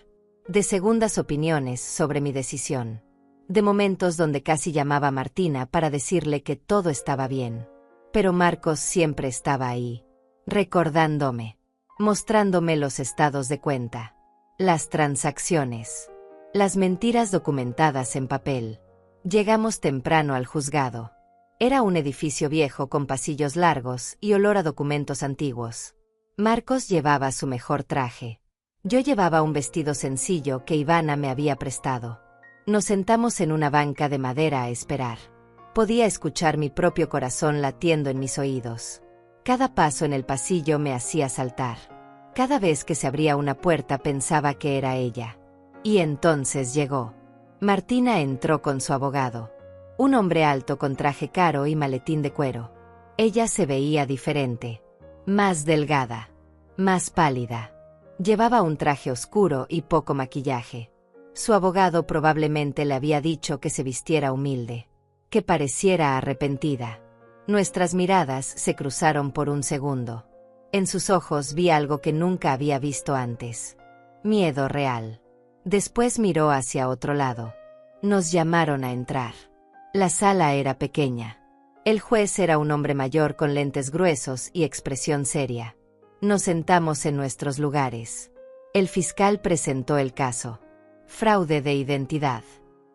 Speaker 1: De segundas opiniones sobre mi decisión. De momentos donde casi llamaba a Martina para decirle que todo estaba bien. Pero Marcos siempre estaba ahí. Recordándome. Mostrándome los estados de cuenta. Las transacciones. Las mentiras documentadas en papel. Llegamos temprano al juzgado. Era un edificio viejo con pasillos largos y olor a documentos antiguos. Marcos llevaba su mejor traje. Yo llevaba un vestido sencillo que Ivana me había prestado. Nos sentamos en una banca de madera a esperar. Podía escuchar mi propio corazón latiendo en mis oídos. Cada paso en el pasillo me hacía saltar. Cada vez que se abría una puerta pensaba que era ella. Y entonces llegó. Martina entró con su abogado. Un hombre alto con traje caro y maletín de cuero. Ella se veía diferente. Más delgada. Más pálida. Llevaba un traje oscuro y poco maquillaje. Su abogado probablemente le había dicho que se vistiera humilde. Que pareciera arrepentida. Nuestras miradas se cruzaron por un segundo. En sus ojos vi algo que nunca había visto antes. Miedo real. Después miró hacia otro lado. Nos llamaron a entrar. La sala era pequeña. El juez era un hombre mayor con lentes gruesos y expresión seria. Nos sentamos en nuestros lugares. El fiscal presentó el caso. Fraude de identidad.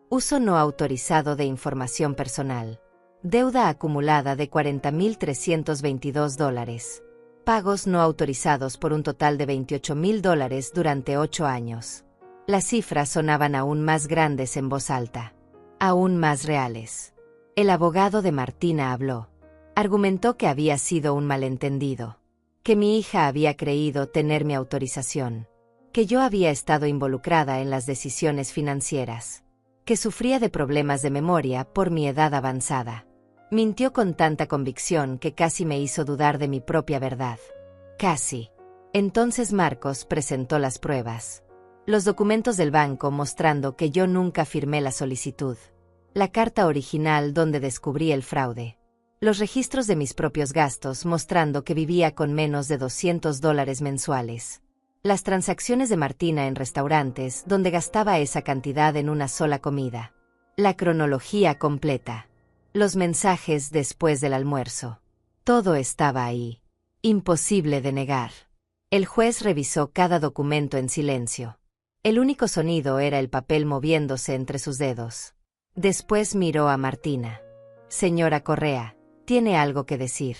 Speaker 1: Uso no autorizado de información personal. Deuda acumulada de $40,322. Pagos no autorizados por un total de $28,000 durante 8 años. Las cifras sonaban aún más grandes en voz alta. Aún más reales. El abogado de Martina habló. Argumentó que había sido un malentendido. Que mi hija había creído tener mi autorización. Que yo había estado involucrada en las decisiones financieras. Que sufría de problemas de memoria por mi edad avanzada. Mintió con tanta convicción que casi me hizo dudar de mi propia verdad. Casi. Entonces Marcos presentó las pruebas. Los documentos del banco mostrando que yo nunca firmé la solicitud. La carta original donde descubrí el fraude. Los registros de mis propios gastos mostrando que vivía con menos de $200 mensuales. Las transacciones de Martina en restaurantes donde gastaba esa cantidad en una sola comida. La cronología completa. Los mensajes después del almuerzo. Todo estaba ahí. Imposible de negar. El juez revisó cada documento en silencio. El único sonido era el papel moviéndose entre sus dedos. Después miró a Martina. Señora Correa, tiene algo que decir.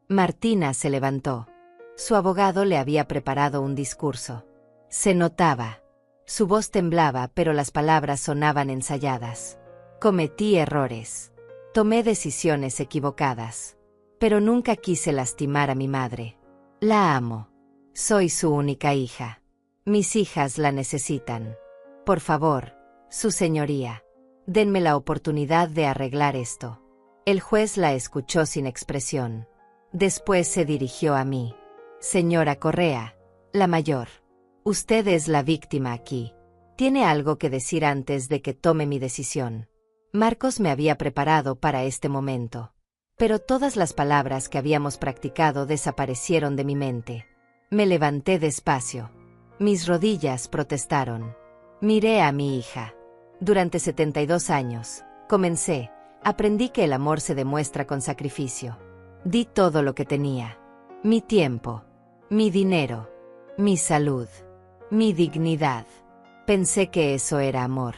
Speaker 1: Martina se levantó. Su abogado le había preparado un discurso. Se notaba. Su voz temblaba, pero las palabras sonaban ensayadas. Cometí errores. Tomé decisiones equivocadas. Pero nunca quise lastimar a mi madre. La amo. Soy su única hija. Mis hijas la necesitan. Por favor, su señoría, denme la oportunidad de arreglar esto. El juez la escuchó sin expresión. Después se dirigió a mí. Señora Correa, la mayor. Usted es la víctima aquí. Tiene algo que decir antes de que tome mi decisión. Marcos me había preparado para este momento. Pero todas las palabras que habíamos practicado desaparecieron de mi mente. Me levanté despacio. Mis rodillas protestaron. Miré a mi hija. Durante 72 años, aprendí que el amor se demuestra con sacrificio. Di todo lo que tenía. Mi tiempo, mi dinero, mi salud, mi dignidad. Pensé que eso era amor.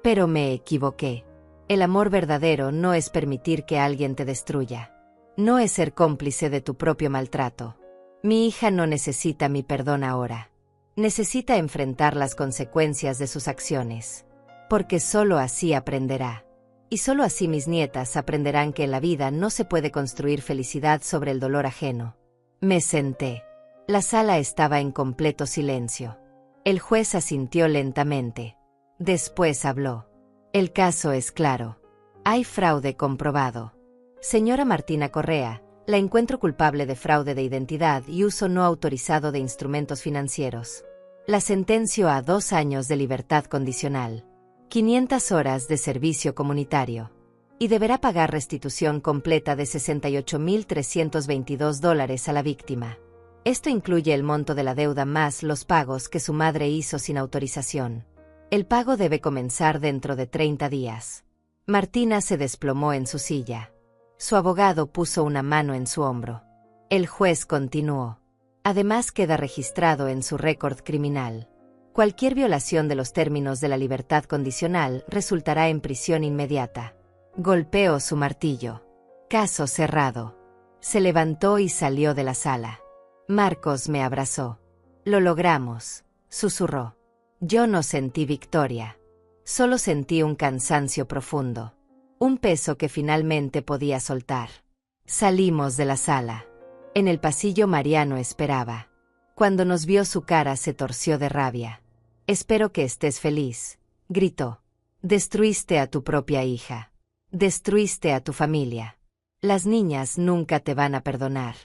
Speaker 1: Pero me equivoqué. El amor verdadero no es permitir que alguien te destruya. No es ser cómplice de tu propio maltrato. Mi hija no necesita mi perdón ahora. Necesita enfrentar las consecuencias de sus acciones. Porque solo así aprenderá. Y solo así mis nietas aprenderán que en la vida no se puede construir felicidad sobre el dolor ajeno. Me senté. La sala estaba en completo silencio. El juez asintió lentamente. Después habló. El caso es claro. Hay fraude comprobado. Señora Martina Correa, la encuentro culpable de fraude de identidad y uso no autorizado de instrumentos financieros. La sentencio a 2 años de libertad condicional. 500 horas de servicio comunitario. Y deberá pagar restitución completa de $68,322 a la víctima. Esto incluye el monto de la deuda más los pagos que su madre hizo sin autorización. El pago debe comenzar dentro de 30 días. Martina se desplomó en su silla. Su abogado puso una mano en su hombro. El juez continuó. Además queda registrado en su récord criminal. Cualquier violación de los términos de la libertad condicional resultará en prisión inmediata. Golpeó su martillo. Caso cerrado. Se levantó y salió de la sala. Marcos me abrazó. Lo logramos, susurró. Yo no sentí victoria. Solo sentí un cansancio profundo. Un peso que finalmente podía soltar. Salimos de la sala. En el pasillo Mariano esperaba. Cuando nos vio su cara se torció de rabia. Espero que estés feliz, gritó. Destruiste a tu propia hija. Destruiste a tu familia. Las niñas nunca te van a perdonar.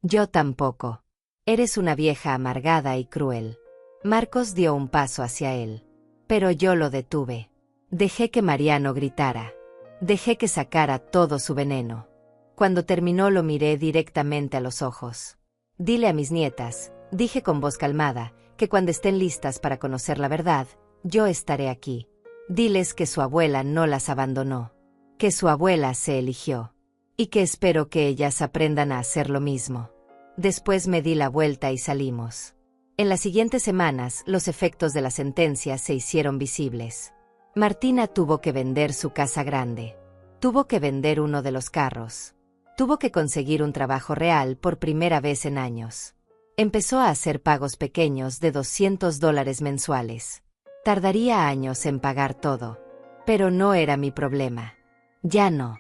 Speaker 1: Yo tampoco. Eres una vieja amargada y cruel. Marcos dio un paso hacia él. Pero yo lo detuve. Dejé que Mariano gritara. Dejé que sacara todo su veneno. Cuando terminó lo miré directamente a los ojos. Dile a mis nietas, dije con voz calmada, que cuando estén listas para conocer la verdad, yo estaré aquí. Diles que su abuela no las abandonó. Que su abuela se eligió. Y que espero que ellas aprendan a hacer lo mismo. Después me di la vuelta y salimos. En las siguientes semanas, los efectos de la sentencia se hicieron visibles. Martina tuvo que vender su casa grande. Tuvo que vender uno de los carros. Tuvo que conseguir un trabajo real por primera vez en años. Empezó a hacer pagos pequeños de $200 mensuales. Tardaría años en pagar todo. Pero no era mi problema. Ya no.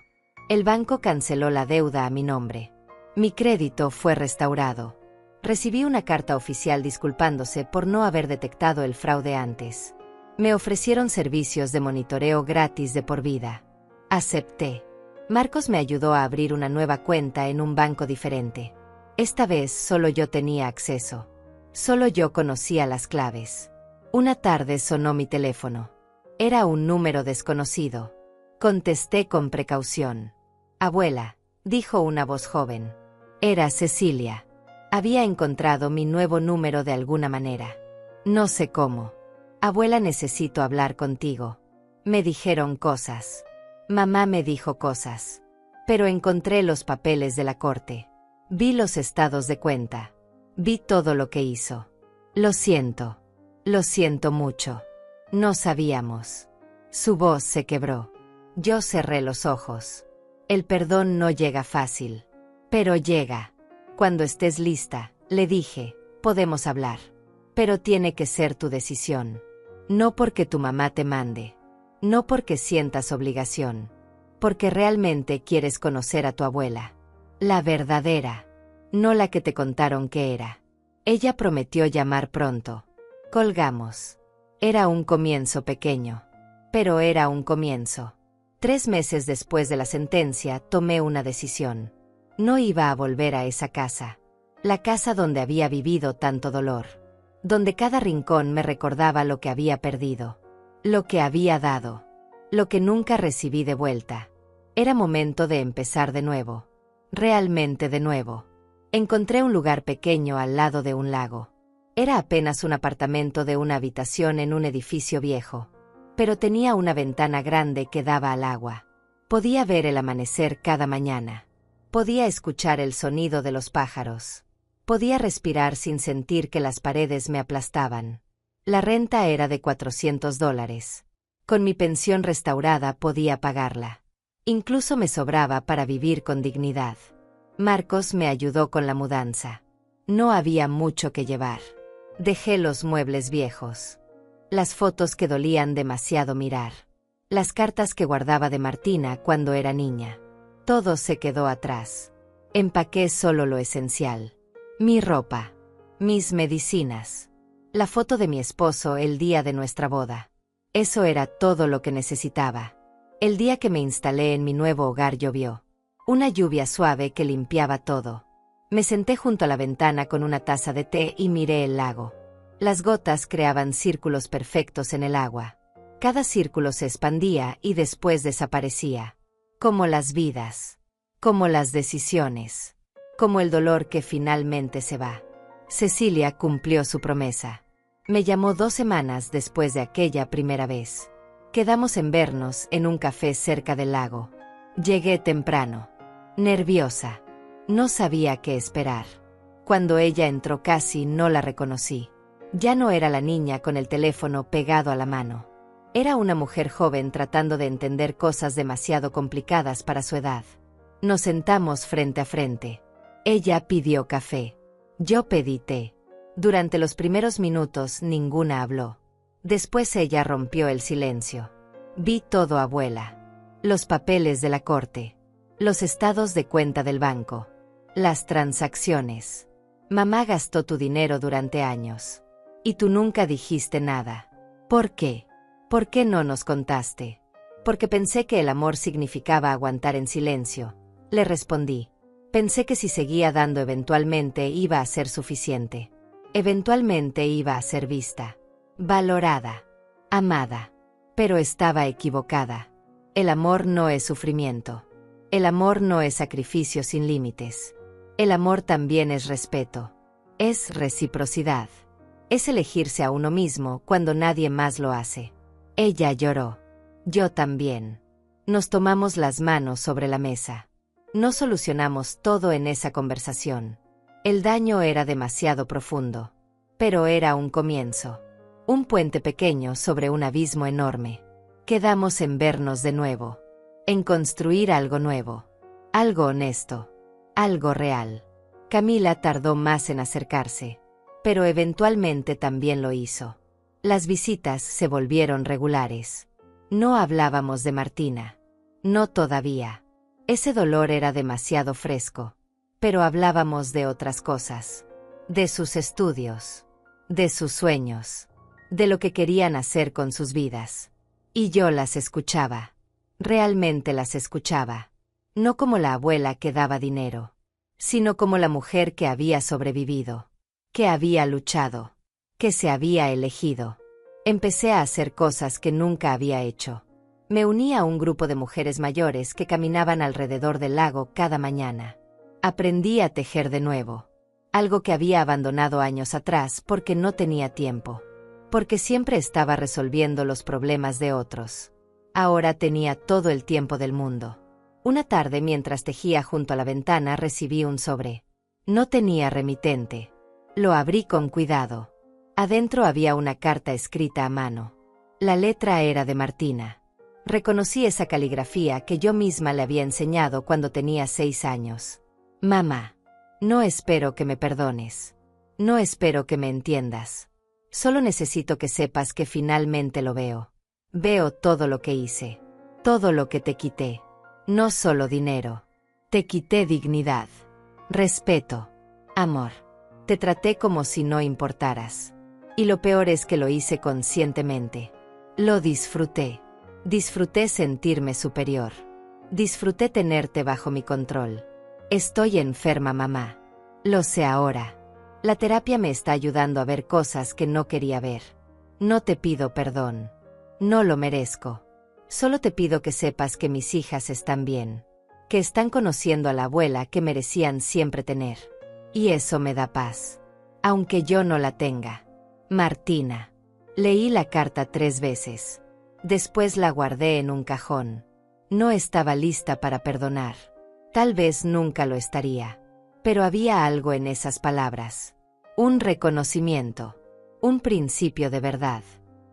Speaker 1: El banco canceló la deuda a mi nombre. Mi crédito fue restaurado. Recibí una carta oficial disculpándose por no haber detectado el fraude antes. Me ofrecieron servicios de monitoreo gratis de por vida. Acepté. Marcos me ayudó a abrir una nueva cuenta en un banco diferente. Esta vez solo yo tenía acceso. Solo yo conocía las claves. Una tarde sonó mi teléfono. Era un número desconocido. Contesté con precaución. Abuela, dijo una voz joven. Era Cecilia. Había encontrado mi nuevo número de alguna manera. No sé cómo. Abuela, necesito hablar contigo. Me dijeron cosas. Mamá me dijo cosas. Pero encontré los papeles de la corte. Vi los estados de cuenta. Vi todo lo que hizo. Lo siento. Lo siento mucho. No sabíamos. Su voz se quebró. Yo cerré los ojos. El perdón no llega fácil. Pero llega. Cuando estés lista, le dije, podemos hablar. Pero tiene que ser tu decisión. No porque tu mamá te mande. No porque sientas obligación. Porque realmente quieres conocer a tu abuela. La verdadera. No la que te contaron que era. Ella prometió llamar pronto. Colgamos. Era un comienzo pequeño. Pero era un comienzo. 3 meses después de la sentencia tomé una decisión. No iba a volver a esa casa. La casa donde había vivido tanto dolor. Donde cada rincón me recordaba lo que había perdido. Lo que había dado. Lo que nunca recibí de vuelta. Era momento de empezar de nuevo. Realmente de nuevo. Encontré un lugar pequeño al lado de un lago. Era apenas un apartamento de una habitación en un edificio viejo. Pero tenía una ventana grande que daba al agua. Podía ver el amanecer cada mañana. Podía escuchar el sonido de los pájaros. Podía respirar sin sentir que las paredes me aplastaban. La renta era de $400. Con mi pensión restaurada podía pagarla. Incluso me sobraba para vivir con dignidad. Marcos me ayudó con la mudanza. No había mucho que llevar. Dejé los muebles viejos. Las fotos que dolían demasiado mirar. Las cartas que guardaba de Martina cuando era niña. Todo se quedó atrás. Empaqué solo lo esencial. Mi ropa. Mis medicinas. La foto de mi esposo el día de nuestra boda. Eso era todo lo que necesitaba. El día que me instalé en mi nuevo hogar llovió. Una lluvia suave que limpiaba todo. Me senté junto a la ventana con una taza de té y miré el lago. Las gotas creaban círculos perfectos en el agua. Cada círculo se expandía y después desaparecía. Como las vidas. Como las decisiones. Como el dolor que finalmente se va. Cecilia cumplió su promesa. Me llamó 2 semanas después de aquella primera vez. Quedamos en vernos en un café cerca del lago. Llegué temprano. Nerviosa. No sabía qué esperar. Cuando ella entró casi no la reconocí. Ya no era la niña con el teléfono pegado a la mano. Era una mujer joven tratando de entender cosas demasiado complicadas para su edad. Nos sentamos frente a frente. Ella pidió café. Yo pedí té. Durante los primeros minutos ninguna habló. Después ella rompió el silencio. Vi todo, abuela. Los papeles de la corte. Los estados de cuenta del banco. Las transacciones. Mamá gastó tu dinero durante años. Y tú nunca dijiste nada. ¿Por qué? ¿Por qué no nos contaste? Porque pensé que el amor significaba aguantar en silencio. Le respondí. Pensé que si seguía dando eventualmente iba a ser suficiente. Eventualmente iba a ser vista. Valorada. Amada. Pero estaba equivocada. El amor no es sufrimiento. El amor no es sacrificio sin límites. El amor también es respeto. Es reciprocidad. Es elegirse a uno mismo cuando nadie más lo hace. Ella lloró. Yo también. Nos tomamos las manos sobre la mesa. No solucionamos todo en esa conversación. El daño era demasiado profundo. Pero era un comienzo. Un puente pequeño sobre un abismo enorme. Quedamos en vernos de nuevo. En construir algo nuevo. Algo honesto. Algo real. Camila tardó más en acercarse. Pero eventualmente también lo hizo. Las visitas se volvieron regulares. No hablábamos de Martina. No todavía. Ese dolor era demasiado fresco. Pero hablábamos de otras cosas. De sus estudios. De sus sueños. De lo que querían hacer con sus vidas. Y yo las escuchaba. Realmente las escuchaba. No como la abuela que daba dinero. Sino como la mujer que había sobrevivido. Que había luchado. Que se había elegido. Empecé a hacer cosas que nunca había hecho. Me uní a un grupo de mujeres mayores que caminaban alrededor del lago cada mañana. Aprendí a tejer de nuevo. Algo que había abandonado años atrás porque no tenía tiempo. Porque siempre estaba resolviendo los problemas de otros. Ahora tenía todo el tiempo del mundo. Una tarde mientras tejía junto a la ventana recibí un sobre. No tenía remitente. Lo abrí con cuidado. Adentro había una carta escrita a mano. La letra era de Martina. Reconocí esa caligrafía que yo misma le había enseñado cuando tenía 6 años. Mamá, no espero que me perdones. No espero que me entiendas. Solo necesito que sepas que finalmente lo veo. Veo todo lo que hice. Todo lo que te quité. No solo dinero. Te quité dignidad. Respeto. Amor. Te traté como si no importaras. Y lo peor es que lo hice conscientemente. Lo disfruté. Disfruté sentirme superior. Disfruté tenerte bajo mi control. Estoy enferma, mamá. Lo sé ahora. La terapia me está ayudando a ver cosas que no quería ver. No te pido perdón. No lo merezco. Solo te pido que sepas que mis hijas están bien. Que están conociendo a la abuela que merecían siempre tener. Y eso me da paz. Aunque yo no la tenga. Martina. Leí la carta 3 veces. Después la guardé en un cajón. No estaba lista para perdonar. Tal vez nunca lo estaría. Pero había algo en esas palabras. Un reconocimiento. Un principio de verdad.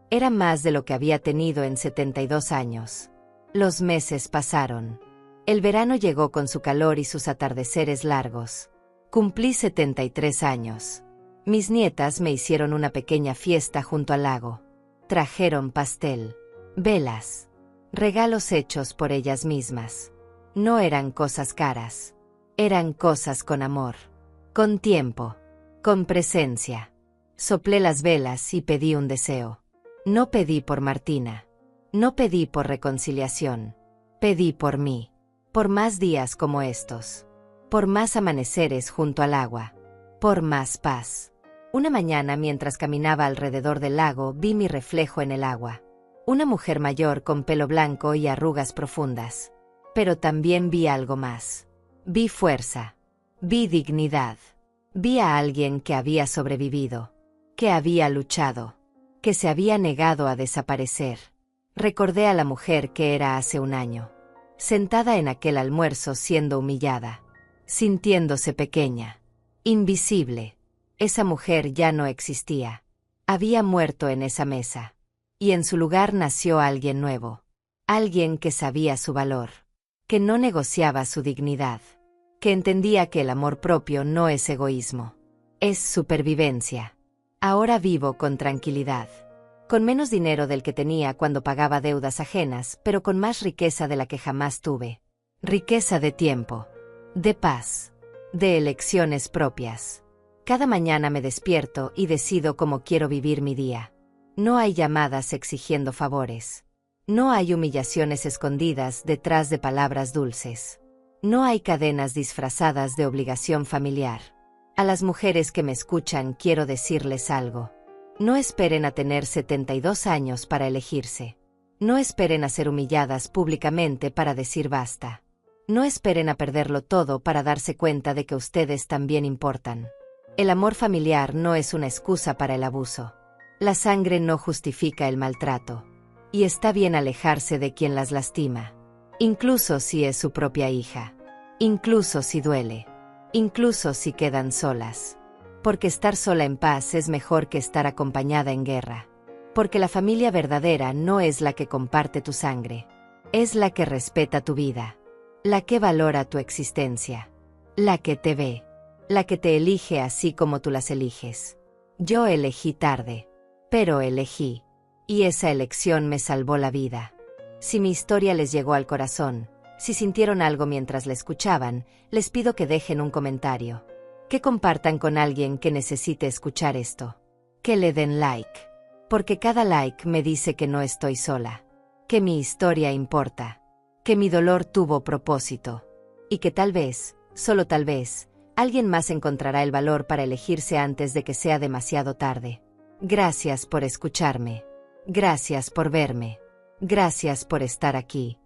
Speaker 1: Era más de lo que había tenido en 72 años. Los meses pasaron. El verano llegó con su calor y sus atardeceres largos. Cumplí 73 años. Mis nietas me hicieron una pequeña fiesta junto al lago. Trajeron pastel, velas, regalos hechos por ellas mismas. No eran cosas caras. Eran cosas con amor, con tiempo, con presencia. Soplé las velas y pedí un deseo. No pedí por Martina. No pedí por reconciliación. Pedí por mí. Por más días como estos. Por más amaneceres junto al agua. Por más paz. Una mañana, mientras caminaba alrededor del lago, vi mi reflejo en el agua. Una mujer mayor con pelo blanco y arrugas profundas. Pero también vi algo más. Vi fuerza. Vi dignidad. Vi a alguien que había sobrevivido. Que había luchado. Que se había negado a desaparecer. Recordé a la mujer que era hace un año. Sentada en aquel almuerzo siendo humillada. Sintiéndose pequeña. Invisible. Esa mujer ya no existía. Había muerto en esa mesa. Y en su lugar nació alguien nuevo. Alguien que sabía su valor. Que no negociaba su dignidad. Que entendía que el amor propio no es egoísmo. Es supervivencia. Ahora vivo con tranquilidad. Con menos dinero del que tenía cuando pagaba deudas ajenas, pero con más riqueza de la que jamás tuve. Riqueza de tiempo. De paz. De elecciones propias. Cada mañana me despierto y decido cómo quiero vivir mi día. No hay llamadas exigiendo favores. No hay humillaciones escondidas detrás de palabras dulces. No hay cadenas disfrazadas de obligación familiar. A las mujeres que me escuchan quiero decirles algo. No esperen a tener 72 años para elegirse. No esperen a ser humilladas públicamente para decir basta. No esperen a perderlo todo para darse cuenta de que ustedes también importan. El amor familiar no es una excusa para el abuso. La sangre no justifica el maltrato. Y está bien alejarse de quien las lastima. Incluso si es su propia hija. Incluso si duele. Incluso si quedan solas. Porque estar sola en paz es mejor que estar acompañada en guerra. Porque la familia verdadera no es la que comparte tu sangre. Es la que respeta tu vida. La que valora tu existencia. La que te ve. La que te elige así como tú las eliges. Yo elegí tarde. Pero elegí. Y esa elección me salvó la vida. Si mi historia les llegó al corazón, si sintieron algo mientras la escuchaban, les pido que dejen un comentario. Que compartan con alguien que necesite escuchar esto. Que le den like. Porque cada like me dice que no estoy sola. Que mi historia importa. Que mi dolor tuvo propósito. Y que tal vez, solo tal vez, alguien más encontrará el valor para elegirse antes de que sea demasiado tarde. Gracias por escucharme. Gracias por verme. Gracias por estar aquí.